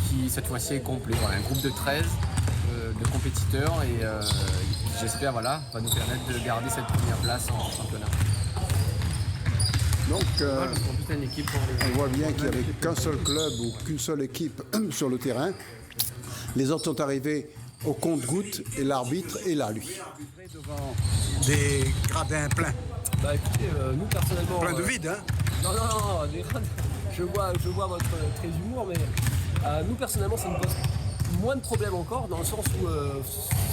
Speaker 7: qui cette fois-ci est complet. Voilà, un groupe de 13 de compétiteurs et j'espère va nous permettre de garder cette première place en championnat.
Speaker 2: Donc, on voit bien qu'il n'y avait qu'un seul club ou qu'une seule équipe sur le terrain. Les autres sont arrivés au compte-gouttes et l'arbitre est là, lui. Devant des gradins pleins.
Speaker 8: Écoutez, nous personnellement...
Speaker 2: Plein de vide, hein ?
Speaker 8: Non, des gradins. Je vois votre trait d'humour, mais nous personnellement, ça nous pose moins de problèmes encore, dans le sens où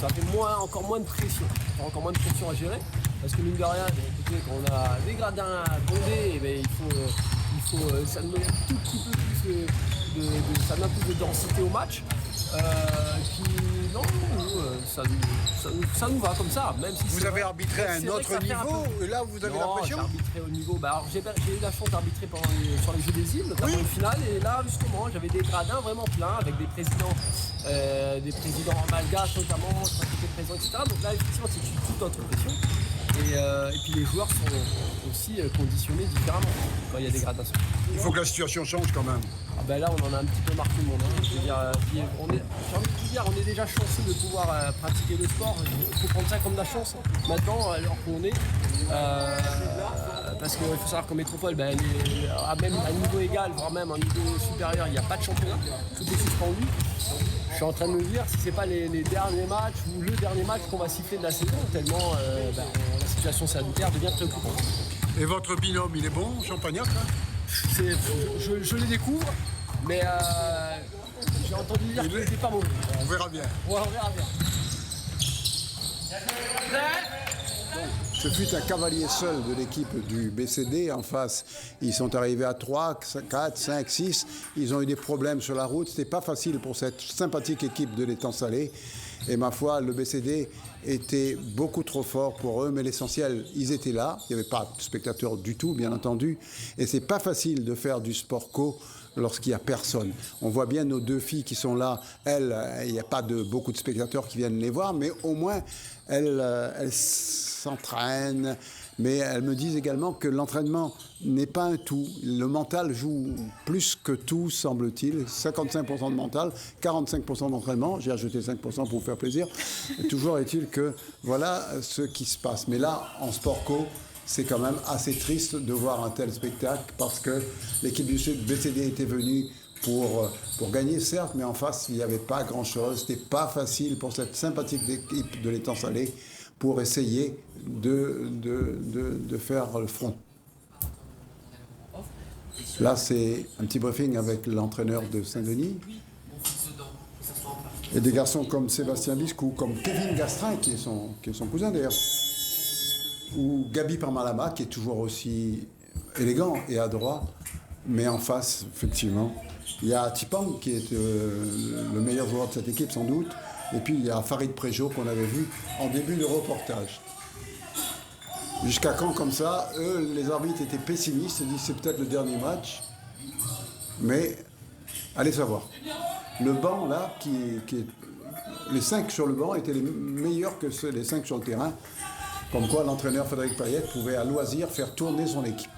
Speaker 8: ça fait encore moins de pression. Encore moins de pression à gérer, parce que mine de rien, écoutez, quand on a des gradins bondés, il faut ça nous met un tout petit peu plus ça donne plus de densité au match. Ça nous va comme ça, même si
Speaker 2: vous avez arbitré à un autre niveau et là vous avez la pression.
Speaker 8: J'ai arbitré au niveau. J'ai eu la chance d'arbitrer sur les Jeux des îles, notamment une finale, et là justement j'avais des gradins vraiment pleins avec des présidents malgaches notamment, je crois qu'ils étaient présents, etc. Donc là effectivement c'est une toute autre pression. Et puis les joueurs sont aussi conditionnés différemment quand il y a des gradations.
Speaker 2: Il faut que la situation change quand même.
Speaker 8: Ah ben là, on en a un petit peu marre tout le monde. Hein. Je veux dire, j'ai envie de vous dire, on est déjà chanceux de pouvoir pratiquer le sport. Il faut prendre ça comme de la chance maintenant, alors qu'on est. Parce qu'il faut savoir qu'en métropole, ben, même à un niveau égal, voire même à un niveau supérieur, il n'y a pas de championnat. Tout est suspendu. Je suis en train de me dire si c'est pas les derniers matchs ou le dernier match qu'on va siffler de la saison, tellement la situation sanitaire devient préoccupante.
Speaker 2: Et votre binôme, il est bon, Champagnac hein?
Speaker 8: Je les découvre, mais j'ai entendu dire qu'il n'était pas mauvais.
Speaker 2: On verra bien.
Speaker 8: Ouais, on verra bien.
Speaker 2: Ce fut un cavalier seul de l'équipe du BCD en face. Ils sont arrivés à 3, 4, 5, 6. Ils ont eu des problèmes sur la route. C'était pas facile pour cette sympathique équipe de l'étang salé. Et ma foi, le BCD était beaucoup trop fort pour eux. Mais l'essentiel, ils étaient là. Il n'y avait pas de spectateurs du tout, bien entendu. Et c'est pas facile de faire du sport co lorsqu'il n'y a personne. On voit bien nos deux filles qui sont là. Elles, il n'y a pas beaucoup de spectateurs qui viennent les voir, mais au moins, elles s'entraînent. Mais elles me disent également que l'entraînement n'est pas un tout. Le mental joue plus que tout, semble-t-il. 55% de mental, 45% d'entraînement. J'ai ajouté 5% pour vous faire plaisir. Toujours est-il que voilà ce qui se passe. Mais là, en sport co, c'est quand même assez triste de voir un tel spectacle parce que l'équipe du Sud, BCD, était venue pour gagner, certes, mais en face, il n'y avait pas grand-chose. C'était pas facile pour cette sympathique équipe de l'étang salé pour essayer de faire le front. Là, c'est un petit briefing avec l'entraîneur de Saint-Denis. Et des garçons comme Sébastien Bisque ou comme Kevin Gastrin, qui est son cousin d'ailleurs. Ou Gabi Parmalama, qui est toujours aussi élégant et adroit. Mais en face, effectivement, il y a Tipang, qui est le meilleur joueur de cette équipe, sans doute. Et puis, il y a Farid Préjo, qu'on avait vu en début de reportage. Jusqu'à quand, comme ça, eux, les arbitres étaient pessimistes. Ils disent c'est peut-être le dernier match. Mais, allez savoir. Le banc, là, les 5 sur le banc étaient les meilleurs que les 5 sur le terrain. Comme quoi, l'entraîneur Frédéric Payette pouvait à loisir faire tourner son équipe.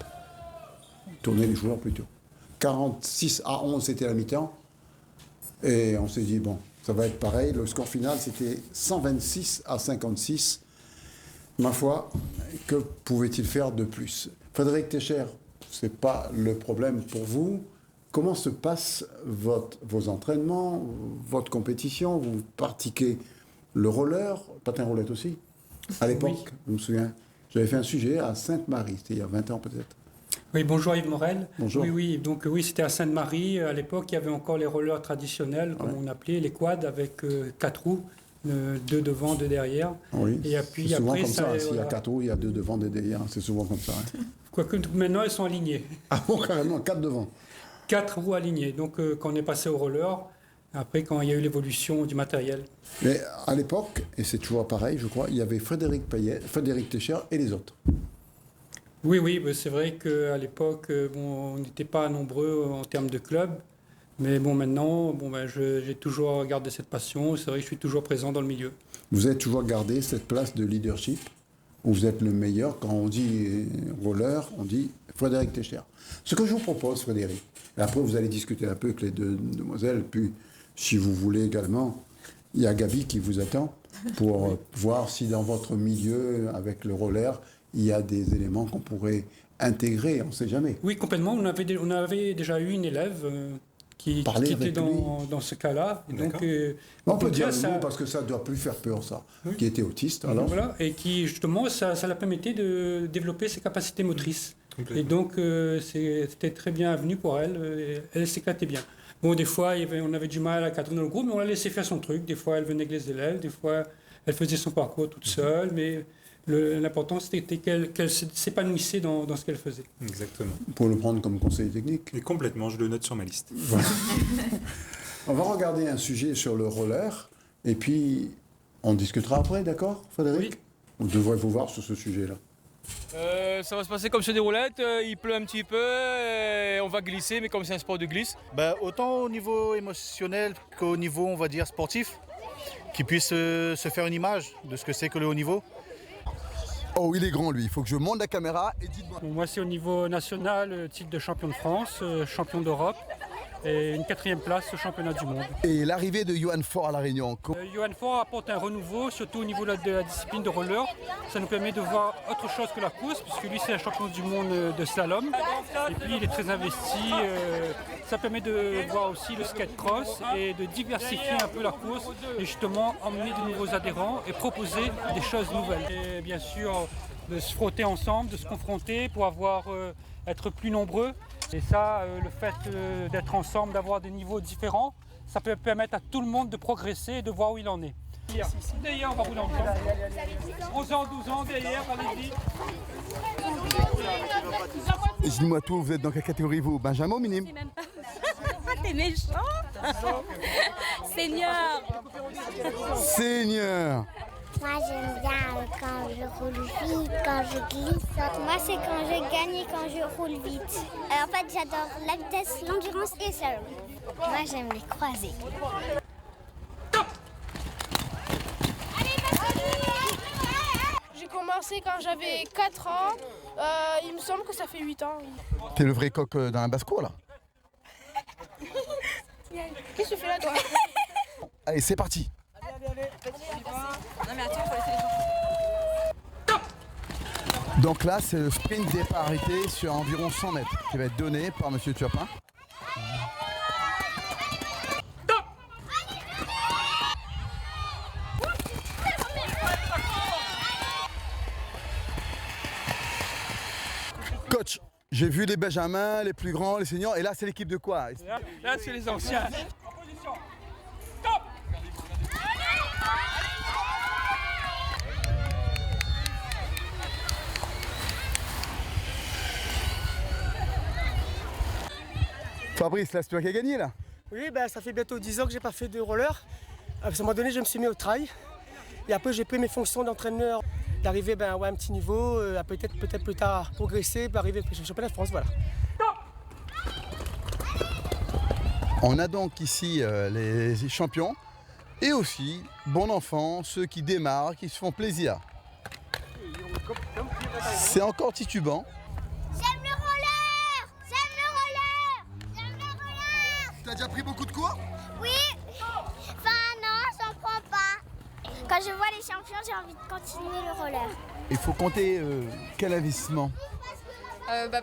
Speaker 2: Tourner les joueurs, plutôt. 46 à 11, c'était la mi-temps. Et on s'est dit, bon, ça va être pareil. Le score final, c'était 126 à 56. Ma foi, que pouvait-il faire de plus? Frédéric Técher, ce n'est pas le problème pour vous. Comment se passent vos entraînements, votre compétition? Vous pratiquez le roller, patin roulette aussi? À l'époque, oui. Je me souviens, j'avais fait un sujet à Sainte-Marie, c'était il y a 20 ans peut-être.
Speaker 9: Oui, bonjour Yves Morel.
Speaker 2: Bonjour.
Speaker 9: Oui, donc oui, c'était à Sainte-Marie. À l'époque, il y avait encore les rollers traditionnels, comme on appelait, les quads avec 4 roues, 2 devant, 2 derrière.
Speaker 2: Oui,
Speaker 9: et puis,
Speaker 2: c'est souvent
Speaker 9: après,
Speaker 2: comme ça. S'il y a 4 roues, il y a 2 devant, 2 derrière. C'est souvent comme ça. Hein.
Speaker 9: Quoique maintenant, elles sont alignées.
Speaker 2: Ah bon, carrément, 4 devant.
Speaker 9: 4 roues alignées. Donc, quand on est passé au roller, après, quand il y a eu l'évolution du matériel.
Speaker 2: Mais à l'époque, et c'est toujours pareil, je crois, il y avait Frédéric Técher et les autres.
Speaker 9: Oui, c'est vrai qu'à l'époque, on n'était pas nombreux en termes de club. Mais bon, maintenant, j'ai toujours gardé cette passion. C'est vrai que je suis toujours présent dans le milieu. Vous
Speaker 2: avez toujours gardé cette place de leadership où vous êtes le meilleur. Quand on dit roller, on dit Frédéric Técher. Ce que je vous propose, Frédéric, et après vous allez discuter un peu avec les 2 demoiselles, puis si vous voulez également, il y a Gabi qui vous attend pour voir si dans votre milieu, avec le roller, il y a des éléments qu'on pourrait intégrer, on ne sait jamais.
Speaker 9: Oui, complètement. On avait déjà eu une élève qui était dans ce cas-là. Et donc,
Speaker 2: on peut dire le mot parce que ça ne doit plus faire peur, ça. Oui. Qui était autiste, alors.
Speaker 9: Voilà, et qui, justement, ça la permettait de développer ses capacités motrices. Et donc, c'était très bienvenu pour elle. Elle s'éclatait bien. Bon, des fois, on avait du mal à cadrer dans le groupe, mais on la laissait faire son truc. Des fois, elle venait avec les élèves. Des fois, elle faisait son parcours toute seule. Mais l'important, c'était qu'elle s'épanouissait dans ce qu'elle faisait.
Speaker 1: Exactement.
Speaker 2: Pour le prendre comme conseiller technique.
Speaker 1: Et complètement, je le note sur ma liste.
Speaker 2: Voilà. On va regarder un sujet sur le roller. Et puis, on discutera après, d'accord, Frédéric?
Speaker 9: Oui.
Speaker 2: On devrait vous voir sur ce sujet-là.
Speaker 10: Ça va se passer comme sur des roulettes, il pleut un petit peu, on va glisser, mais comme c'est un sport de glisse.
Speaker 11: Autant au niveau émotionnel qu'au niveau, on va dire, sportif, qu'ils puissent se faire une image de ce que c'est que le haut niveau.
Speaker 12: Oh, il est grand lui, il faut que je monte la caméra et dites-moi.
Speaker 9: Moi, c'est au niveau national, titre de champion de France, champion d'Europe. et une 4e place au championnat du monde.
Speaker 12: Et l'arrivée de Johan Fort à La Réunion.
Speaker 9: Johan Fort apporte un renouveau, surtout au niveau de la discipline de roller. Ça nous permet de voir autre chose que la course, puisque lui c'est un champion du monde de slalom. Et puis il est très investi. Ça permet de voir aussi le skate cross et de diversifier un peu la course et justement emmener de nouveaux adhérents et proposer des choses nouvelles. Et bien sûr, de se frotter ensemble, de se confronter pour être plus nombreux. Et ça, le fait d'être ensemble, d'avoir des niveaux différents, ça peut permettre à tout le monde de progresser et de voir où il en est. Derrière, on va rouler ensemble. 11 ans, 12 ans, derrière, allez-y.
Speaker 12: Dis-moi tout, vous êtes dans quelle catégorie vous? Benjamin ou minime?
Speaker 13: T'es méchant. Senior.
Speaker 12: Seigneur.
Speaker 14: Moi j'aime bien quand je roule vite, quand je glisse. Moi c'est quand je gagne et quand je roule vite. En fait j'adore la vitesse, l'endurance et le slalom. Moi j'aime les croisés.
Speaker 15: J'ai commencé quand j'avais 4 ans. Il me semble que ça fait 8 ans.
Speaker 12: T'es le vrai coq dans la basse-cour là?
Speaker 15: Qu'est-ce que tu fais là toi?
Speaker 12: Allez, c'est parti.
Speaker 13: Non mais attends, faut laisser les gens.
Speaker 12: Donc là, c'est le sprint départ arrêté sur environ 100 mètres qui va être donné par Monsieur Turpin. Coach, j'ai vu les Benjamins, les plus grands, les seniors, et là c'est l'équipe de quoi?
Speaker 9: Là c'est les anciens.
Speaker 12: Fabrice, là c'est toi qui as gagné là?
Speaker 16: Oui, ben, ça fait bientôt 10 ans que j'ai pas fait de roller. À un moment donné, je me suis mis au trail. Et après, j'ai pris mes fonctions d'entraîneur, d'arriver à un petit niveau, à peut-être plus tard progresser, pour arriver au championnat de France, voilà.
Speaker 12: On a donc ici les champions et aussi, bon enfant, ceux qui démarrent, qui se font plaisir. C'est encore titubant.
Speaker 14: J'aime le roller! J'aime le roller! J'aime le roller!
Speaker 12: T'as déjà pris beaucoup de cours?
Speaker 14: Oui! Enfin non, j'en prends pas. Quand je vois les champions, j'ai envie de continuer le roller.
Speaker 12: Il faut compter quel investissement?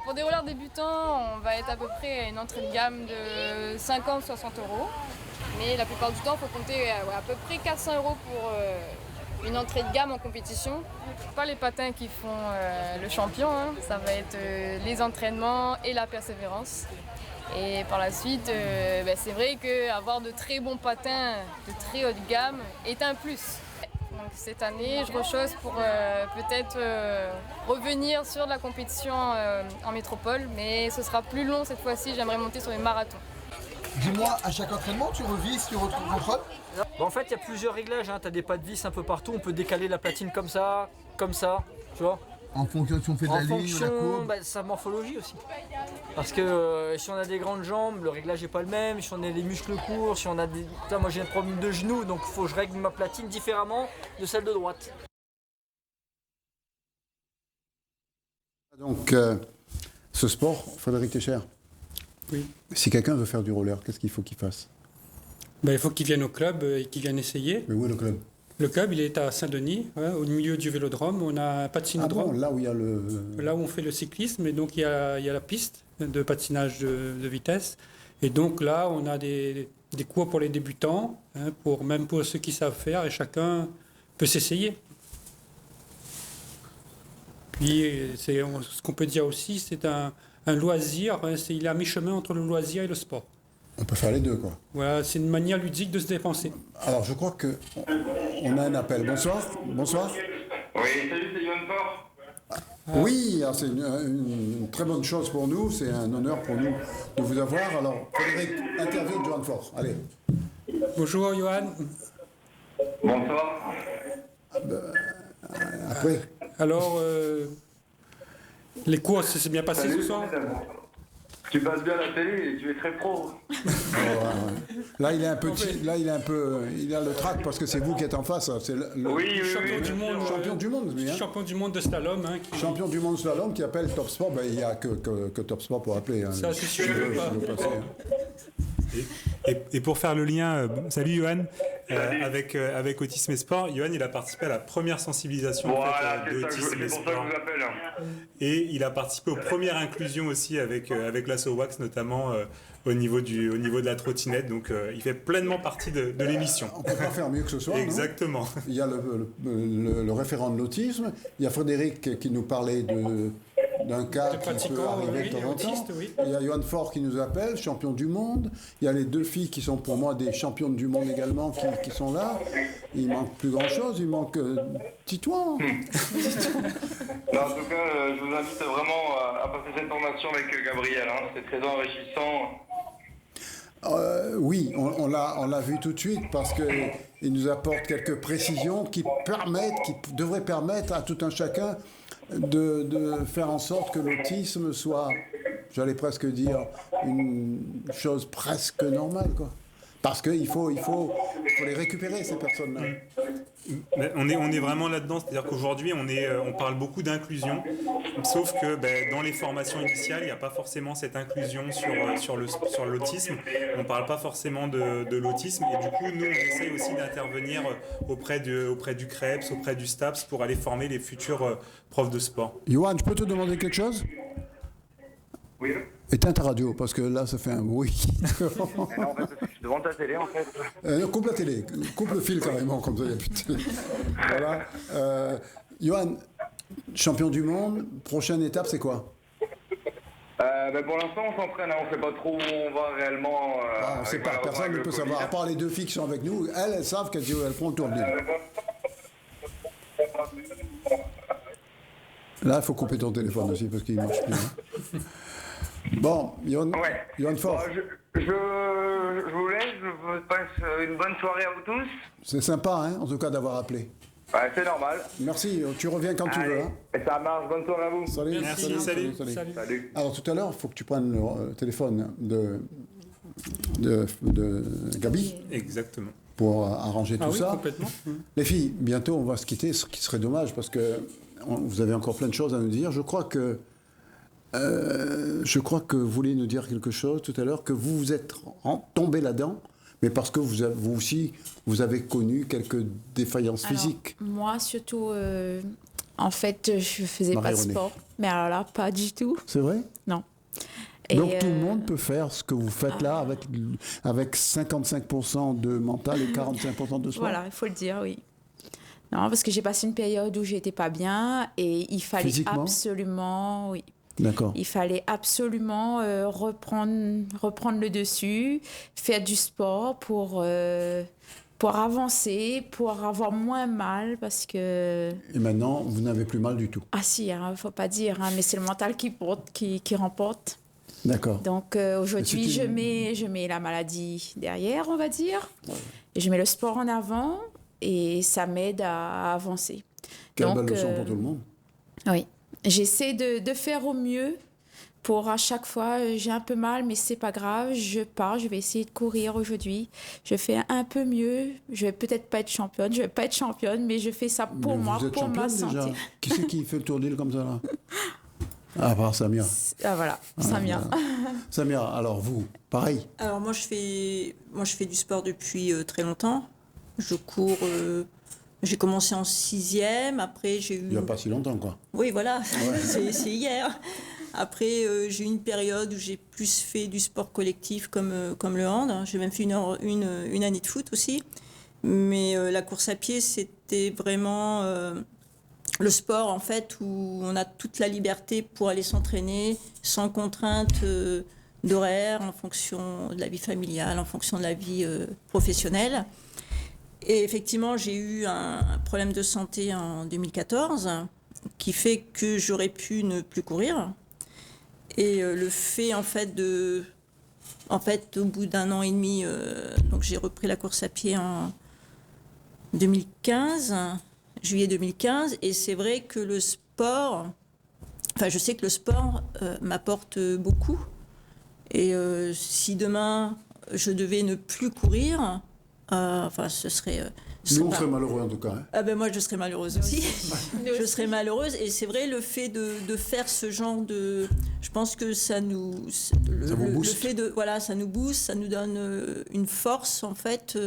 Speaker 17: Pour des rollers débutants, on va être à peu près à une entrée de gamme de 50-60 €. Mais la plupart du temps, il faut compter à peu près 400 € pour une entrée de gamme en compétition. Pas les patins qui font le champion, hein. Ça va être les entraînements et la persévérance. Et par la suite, c'est vrai qu'avoir de très bons patins de très haute gamme est un plus. Donc cette année, je rechausse pour peut-être revenir sur de la compétition en métropole, mais ce sera plus long cette fois-ci, j'aimerais monter sur les marathons.
Speaker 12: Dis-moi, à chaque entraînement, tu revises, tu contrôles?
Speaker 18: En fait, il y a plusieurs réglages, hein. Tu as des pas de vis un peu partout, on peut décaler la platine comme ça, tu vois.
Speaker 12: En fonction si on fait de la ligne ou la courbe?
Speaker 18: Sa morphologie aussi. Parce que si on a des grandes jambes, le réglage n'est pas le même. Si on a les muscles courts, si on a des... moi j'ai un problème de genou, donc il faut que je règle ma platine différemment de celle de droite.
Speaker 2: Donc, ce sport, Frédéric Técher,
Speaker 9: oui.
Speaker 2: Si quelqu'un veut faire du roller, qu'est-ce qu'il faut qu'il fasse?
Speaker 9: Il faut qu'il vienne au club et qu'il vienne essayer.
Speaker 2: Mais où est le club?
Speaker 9: Le club, il est à Saint-Denis, au milieu du vélodrome. On a un patinodrome.
Speaker 2: Ah bon, là où il y a
Speaker 9: Là où on fait le cyclisme, et donc il y a la piste de patinage de vitesse. Et donc là, on a des cours pour les débutants, hein, même pour ceux qui savent faire, et chacun peut s'essayer. Puis, ce qu'on peut dire aussi, c'est un loisir. Hein, il est à mi-chemin entre le loisir et le sport.
Speaker 2: On peut faire les deux, quoi.
Speaker 9: Voilà, c'est une manière ludique de se dépenser.
Speaker 2: Alors, je crois qu'on a un appel. Bonsoir. Bonsoir.
Speaker 19: Oui, salut, c'est Johan Fort.
Speaker 2: Oui, c'est une très bonne chose pour nous. C'est un honneur pour nous de vous avoir. Alors, Frédéric, interview de Johan Fort. Allez.
Speaker 9: Bonjour, Johan.
Speaker 19: Bonsoir.
Speaker 2: Après.
Speaker 9: Alors, les courses, c'est bien passé ce soir?
Speaker 19: Tu passes bien la télé et tu es très pro.
Speaker 2: Là, il a le trac parce que c'est vous qui êtes en face. C'est le
Speaker 9: champion du monde.
Speaker 2: Champion du monde, oui, hein.
Speaker 9: Champion du monde de slalom. Hein,
Speaker 2: champion du monde slalom qui appelle Top Sport. Il n'y a que Top Sport pour appeler. Hein,
Speaker 9: ça, c'est sûr.
Speaker 1: Et pour faire le lien, salut Johan, avec Autisme et Sport, Johan il a participé à la première sensibilisation
Speaker 19: Voilà,
Speaker 1: de Autisme et
Speaker 19: c'est pour ça que
Speaker 1: Sport.
Speaker 19: je vous appelle.
Speaker 1: Et il a participé aux premières inclusions aussi avec l'asso Wax, notamment au niveau de la trottinette. Donc il fait pleinement partie de l'émission.
Speaker 2: On ne peut pas faire mieux que ce soir.
Speaker 1: Exactement.
Speaker 2: Non, il y a le référent de l'autisme, il y a Frédéric qui nous parlait d'un cas qui peut arriver de temps en temps.
Speaker 9: Oui.
Speaker 2: Il y a Johan Fort qui nous appelle, champion du monde. Il y a les deux filles qui sont pour moi des championnes du monde également qui sont là. Il manque plus grand-chose, il manque Titouan.
Speaker 19: Non, en tout cas, je vous invite vraiment à passer cette formation avec Gabriel. Hein. C'est très enrichissant.
Speaker 2: Oui, on l'a vu tout de suite parce qu'il nous apporte quelques précisions qui devraient permettre à tout un chacun de faire en sorte que l'autisme soit, j'allais presque dire, une chose presque normale, quoi. Parce qu'il faut les récupérer, ces personnes-là.
Speaker 1: Mais on est vraiment là-dedans, c'est-à-dire qu'aujourd'hui on parle beaucoup d'inclusion, sauf que dans les formations initiales il n'y a pas forcément cette inclusion sur l'autisme, on ne parle pas forcément de l'autisme, et du coup nous on essaye aussi d'intervenir auprès du CREPS, auprès du STAPS pour aller former les futurs profs de sport.
Speaker 2: Johan, je peux te demander quelque chose ?
Speaker 19: Oui.
Speaker 2: Éteins ta radio, parce que là, ça fait un bruit.
Speaker 19: Non, en fait, je suis devant ta télé, en fait.
Speaker 2: Coupe la télé, coupe le fil carrément, comme ça, il n'y a plus de télé. Voilà. Johan, champion du monde, prochaine étape, c'est quoi ?
Speaker 19: Pour l'instant, on s'entraîne, hein. On ne sait pas trop où on va réellement.
Speaker 2: On ne sait pas, personne ne peut savoir. À part les deux filles qui sont avec nous, elles savent qu'elles font le tour de l'île. Là, il faut couper ton téléphone aussi, parce qu'il ne marche plus. Hein. Bon, Johan Fort.
Speaker 19: Bon, je vous laisse, je vous passe une bonne soirée à vous tous.
Speaker 2: C'est sympa, hein, en tout cas, d'avoir appelé.
Speaker 19: Ouais, c'est normal.
Speaker 2: Merci, tu reviens quand tu veux. Hein.
Speaker 19: Et ça marche, bonne soirée à vous.
Speaker 2: Salut.
Speaker 1: Merci, salut.
Speaker 2: Alors, tout à l'heure, il faut que tu prennes le téléphone de Gabi.
Speaker 1: Exactement.
Speaker 2: Pour arranger tout ça.
Speaker 9: Complètement.
Speaker 2: Les filles, bientôt, on va se quitter, ce qui serait dommage, parce que vous avez encore plein de choses à nous dire. Je crois que vous vouliez nous dire quelque chose tout à l'heure, que vous vous êtes tombé là-dedans, mais parce que vous aussi, vous avez connu quelques défaillances physiques.
Speaker 3: Moi, surtout, en fait, je faisais pas de sport. Mais alors là, pas du tout.
Speaker 2: C'est vrai ?
Speaker 3: Non.
Speaker 2: Donc tout le monde peut faire ce que vous faites là, avec 55% de mental et 45% de sport.
Speaker 3: Voilà, il faut le dire, oui. Non, parce que j'ai passé une période où j'étais pas bien et il fallait absolument, oui.
Speaker 2: D'accord.
Speaker 3: Il fallait absolument reprendre le dessus, faire du sport pour avancer, pour avoir moins mal, parce que...
Speaker 2: Et maintenant, vous n'avez plus mal du tout.
Speaker 3: Ah si, faut pas dire, mais c'est le mental qui remporte.
Speaker 2: D'accord.
Speaker 3: Donc aujourd'hui, je mets la maladie derrière, on va dire, et je mets le sport en avant, et ça m'aide à avancer.
Speaker 2: Quelle belle leçon pour tout le monde.
Speaker 3: Oui. J'essaie de faire au mieux pour à chaque fois, j'ai un peu mal, mais c'est pas grave, je pars, je vais essayer de courir aujourd'hui. Je fais un peu mieux, je vais peut-être pas être championne, mais je fais ça pour moi, pour ma santé. Déjà.
Speaker 2: Qui c'est qui fait le tour d'île comme ça là? À part Samia.
Speaker 3: Ah voilà, Samia.
Speaker 2: Voilà. Samia, alors vous, pareil?
Speaker 4: Alors moi je fais du sport depuis très longtemps. Je cours... J'ai commencé en 6e, après j'ai eu...
Speaker 2: Il n'y a pas si longtemps, quoi.
Speaker 4: Oui, voilà, ouais. c'est hier. Après, j'ai eu une période où j'ai plus fait du sport collectif comme le hand. J'ai même fait une année de foot aussi. Mais la course à pied, c'était vraiment le sport, en fait, où on a toute la liberté pour aller s'entraîner sans contrainte d'horaire, en fonction de la vie familiale, en fonction de la vie professionnelle. Et effectivement, j'ai eu un problème de santé en 2014 qui fait que j'aurais pu ne plus courir. Et le fait, en fait, au bout d'un an et demi, donc j'ai repris la course à pied en 2015, juillet 2015. Et c'est vrai que le sport, je sais que le sport m'apporte beaucoup. Et ce si demain, je devais ne plus courir... ce serait
Speaker 2: Nous, on serait malheureux en tout cas. Hein.
Speaker 4: Ah ben moi, je serais malheureuse aussi. Je serais malheureuse. Et c'est vrai, le fait de faire ce genre de... Je pense que ça nous... Le fait de... Voilà, ça nous booste, ça nous donne une force, en fait...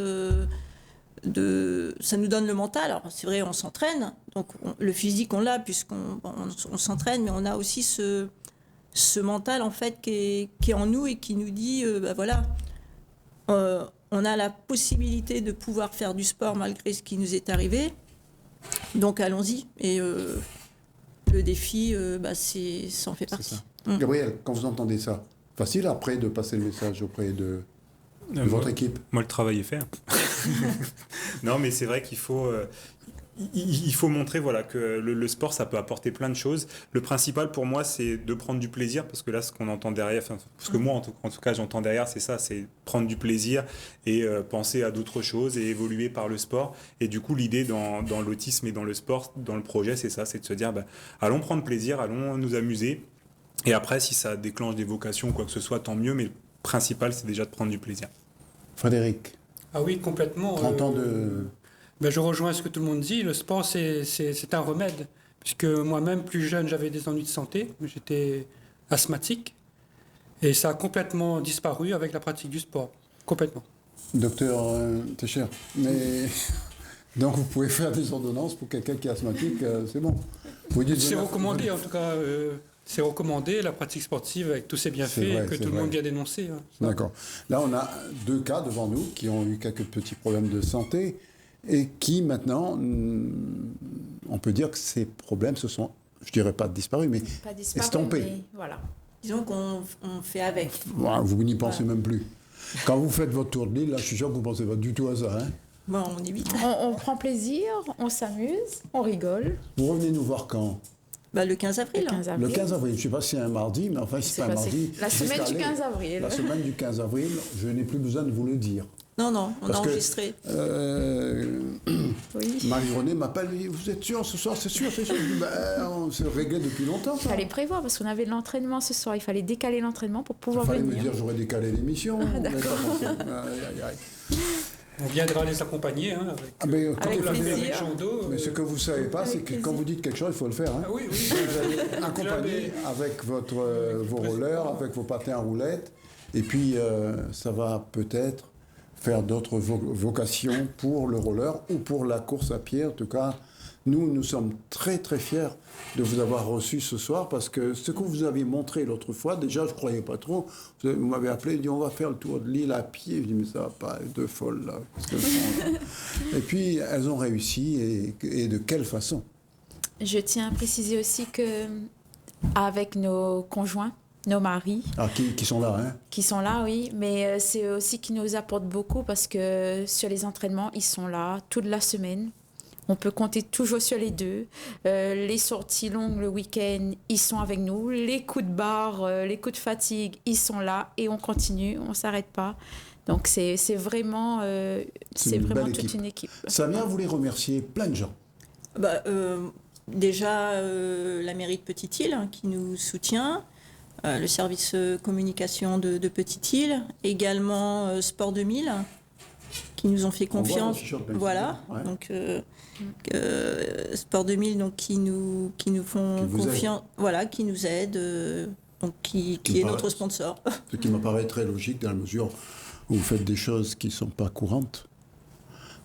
Speaker 4: ça nous donne le mental. Alors, c'est vrai, on s'entraîne. Donc, le physique, on l'a puisqu'on s'entraîne. Mais on a aussi ce mental, en fait, qui est en nous et qui nous dit, voilà... on a la possibilité de pouvoir faire du sport malgré ce qui nous est arrivé. Donc allons-y. Et le défi, ça en fait partie.
Speaker 2: Gabriel, quand vous entendez ça, facile après de passer le message auprès de votre équipe?
Speaker 1: Moi, le travail est fait. Non, mais c'est vrai qu'il faut... Il faut montrer voilà, que le sport, ça peut apporter plein de choses. Le principal pour moi, c'est de prendre du plaisir, parce que là, ce qu'on entend derrière, parce que moi, en tout cas, j'entends derrière, c'est ça, c'est prendre du plaisir et penser à d'autres choses et évoluer par le sport. Et du coup, l'idée dans l'autisme et dans le sport, dans le projet, c'est ça, c'est de se dire, allons prendre plaisir, allons nous amuser. Et après, si ça déclenche des vocations ou quoi que ce soit, tant mieux, mais le principal, c'est déjà de prendre du plaisir.
Speaker 2: Frédéric.
Speaker 9: Ah oui, complètement.
Speaker 2: 30 ans de...
Speaker 9: Je rejoins ce que tout le monde dit. Le sport, c'est un remède. Puisque moi-même, plus jeune, j'avais des ennuis de santé. J'étais asthmatique. Et ça a complètement disparu avec la pratique du sport. Complètement.
Speaker 2: Docteur Técher, mais... Donc vous pouvez faire des ordonnances pour quelqu'un qui est asthmatique, c'est bon.
Speaker 9: C'est recommandé, en tout cas. C'est recommandé, la pratique sportive, avec tous ces bienfaits que tout le monde vient dénoncer. Hein.
Speaker 2: D'accord. Là, on a 2 cas devant nous qui ont eu quelques petits problèmes de santé. Et qui maintenant, on peut dire que ces problèmes se sont, je dirais pas disparus, mais estompés.
Speaker 3: Mais voilà.
Speaker 4: Disons qu'on fait avec.
Speaker 2: Voilà, vous n'y pensez même plus. Quand vous faites votre tour de l'île, là, je suis sûr que vous ne pensez pas du tout à ça. Hein.
Speaker 4: Bon, on évite.
Speaker 3: On prend plaisir, on s'amuse, on rigole.
Speaker 2: Vous revenez nous voir quand?
Speaker 4: Le 15 avril.
Speaker 2: Le 15 avril. Je ne sais pas si c'est un mardi, mais enfin, si c'est un mardi...
Speaker 3: La semaine du 15 avril.
Speaker 2: La semaine du 15 avril, je n'ai plus besoin de vous le dire.
Speaker 4: Non, on a enregistré.
Speaker 3: Oui.
Speaker 2: Marie-Renée m'appelle, vous êtes sûr ce soir? C'est sûr. Je dis, on se réglait depuis longtemps.
Speaker 3: Il fallait prévoir parce qu'on avait de l'entraînement ce soir. Il fallait décaler l'entraînement pour pouvoir venir.
Speaker 2: Il fallait me dire, j'aurais décalé l'émission.
Speaker 3: Ah, d'accord.
Speaker 9: On viendra les accompagner. Hein, avec
Speaker 3: plaisir.
Speaker 2: Mais ce que vous ne savez pas, c'est que quand vous dites quelque chose, il faut le faire. Hein.
Speaker 9: Ah oui.
Speaker 2: Vous allez accompagner avec vos rollers, avec vos patins à roulettes. Et puis, ça va peut-être faire d'autres vocations pour le roller ou pour la course à pied. En tout cas, nous sommes très très fiers de vous avoir reçu ce soir parce que ce que vous avez montré l'autre fois, déjà je ne croyais pas trop, vous m'avez appelé, dit on va faire le tour de l'île à pied. Je dis mais ça va pas, deux folles là. Et puis elles ont réussi et de quelle façon?
Speaker 3: Je tiens à préciser aussi que avec nos conjoints, nos maris.
Speaker 2: Ah, qui sont là, hein? Qui
Speaker 3: sont là, oui. Mais c'est aussi qui nous apportent beaucoup parce que sur les entraînements, ils sont là toute la semaine. On peut compter toujours sur les deux. Les sorties longues le week-end, ils sont avec nous. Les coups de barre, les coups de fatigue, ils sont là et on continue, on ne s'arrête pas. Donc c'est vraiment, toute une équipe.
Speaker 2: Samia voulait remercier plein de gens.
Speaker 4: Déjà, la mairie de Petite-Île qui nous soutient. Le service communication de Petite-Île, également Sport 2000 qui nous ont fait confiance. Voilà, ouais. Donc Sport 2000 donc qui nous font confiance, voilà, qui nous aident, donc qui est notre sponsor.
Speaker 2: Ce qui m'apparaît très logique dans la mesure où vous faites des choses qui ne sont pas courantes.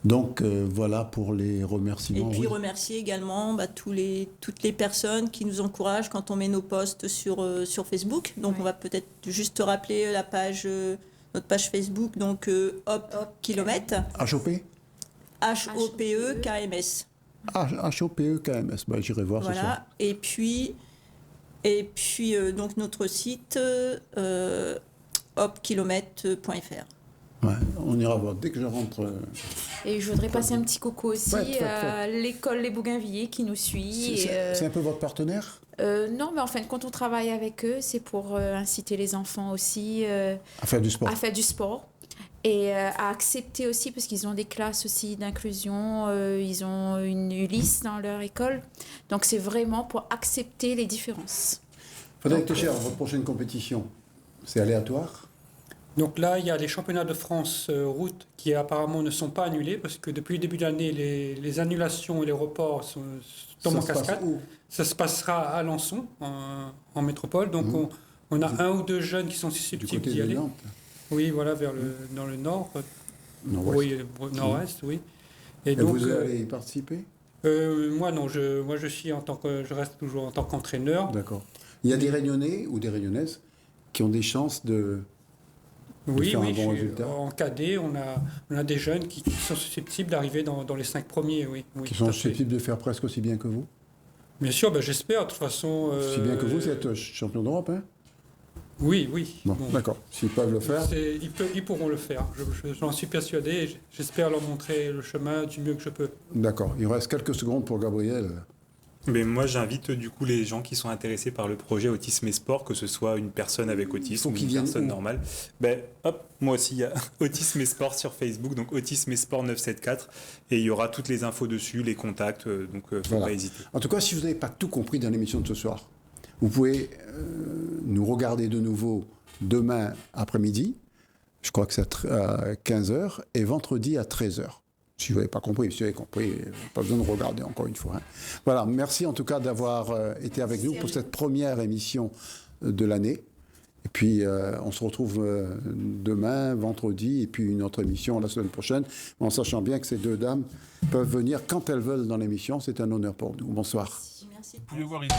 Speaker 2: Donc voilà pour les remerciements.
Speaker 4: Et puis remercier également toutes les personnes qui nous encouragent quand on met nos posts sur Facebook. Donc on va peut-être juste rappeler notre page Facebook, donc Hop Kilomètre.
Speaker 2: HOP
Speaker 4: HOPE KMS.
Speaker 2: HOPE KMS, j'irai voir ce soir.
Speaker 4: Voilà, et puis donc notre site hopkilomètre.fr.
Speaker 2: Ouais, on ira voir dès que je rentre.
Speaker 3: Et je voudrais passer un petit coucou aussi à l'école Les Bougainvilliers qui nous suit.
Speaker 2: C'est un peu votre partenaire ?
Speaker 3: Non, mais en fin de compte, on travaille avec eux. C'est pour inciter les enfants aussi
Speaker 2: à faire du sport.
Speaker 3: Et à accepter aussi, parce qu'ils ont des classes aussi d'inclusion. Ils ont une Ulysse dans leur école. Donc c'est vraiment pour accepter les différences.
Speaker 2: Frédéric Técher, votre prochaine compétition, c'est aléatoire ?
Speaker 9: Donc là, il y a les championnats de France route qui apparemment ne sont pas annulés parce que depuis le début de l'année, les annulations et les reports tombent en cascade. Ça se passera à Alençon, en métropole. Donc on a un ou deux jeunes qui sont susceptibles d'y aller.
Speaker 2: Nantes.
Speaker 9: Oui, voilà, dans le nord.
Speaker 2: Nord-ouest.
Speaker 9: Oui, nord-est, oui.
Speaker 2: Et
Speaker 9: donc,
Speaker 2: vous allez y participer?
Speaker 9: Moi non, je suis je reste toujours en tant qu'entraîneur.
Speaker 2: D'accord. Il y a des Réunionnais ou des Réunionnaises qui ont des chances de faire un bon résultat.
Speaker 9: En cadet, on a des jeunes qui sont susceptibles d'arriver dans les 5 premiers, oui.
Speaker 2: Qui sont susceptibles de faire presque aussi bien que vous?
Speaker 9: Bien sûr, j'espère, de toute façon...
Speaker 2: Aussi bien que vous, vous êtes champion d'Europe, hein?
Speaker 9: Oui, oui.
Speaker 2: Bon. D'accord, s'ils peuvent le faire...
Speaker 9: Ils pourront le faire, j'en suis persuadé. J'espère leur montrer le chemin du mieux que je peux.
Speaker 2: D'accord, il reste quelques secondes pour Gabriel.
Speaker 1: Mais moi, j'invite du coup les gens qui sont intéressés par le projet Autisme et Sport, que ce soit une personne avec autisme ou une personne normale. Moi aussi, il y a Autisme et Sport sur Facebook, donc Autisme et Sport 974, et il y aura toutes les infos dessus, les contacts, donc faut pas hésiter.
Speaker 2: En tout cas, si vous n'avez pas tout compris dans l'émission de ce soir, vous pouvez nous regarder de nouveau demain après-midi, je crois que c'est à 15h, et vendredi à 13h. Si vous n'avez pas compris, pas besoin de regarder encore une fois. Hein. Voilà, merci en tout cas d'avoir été avec nous pour cette première émission de l'année. Et puis, on se retrouve demain, vendredi, et puis une autre émission la semaine prochaine, en sachant bien que ces deux dames peuvent venir quand elles veulent dans l'émission. C'est un honneur pour nous. Bonsoir.
Speaker 4: Merci.
Speaker 20: Vous pouvez voir ici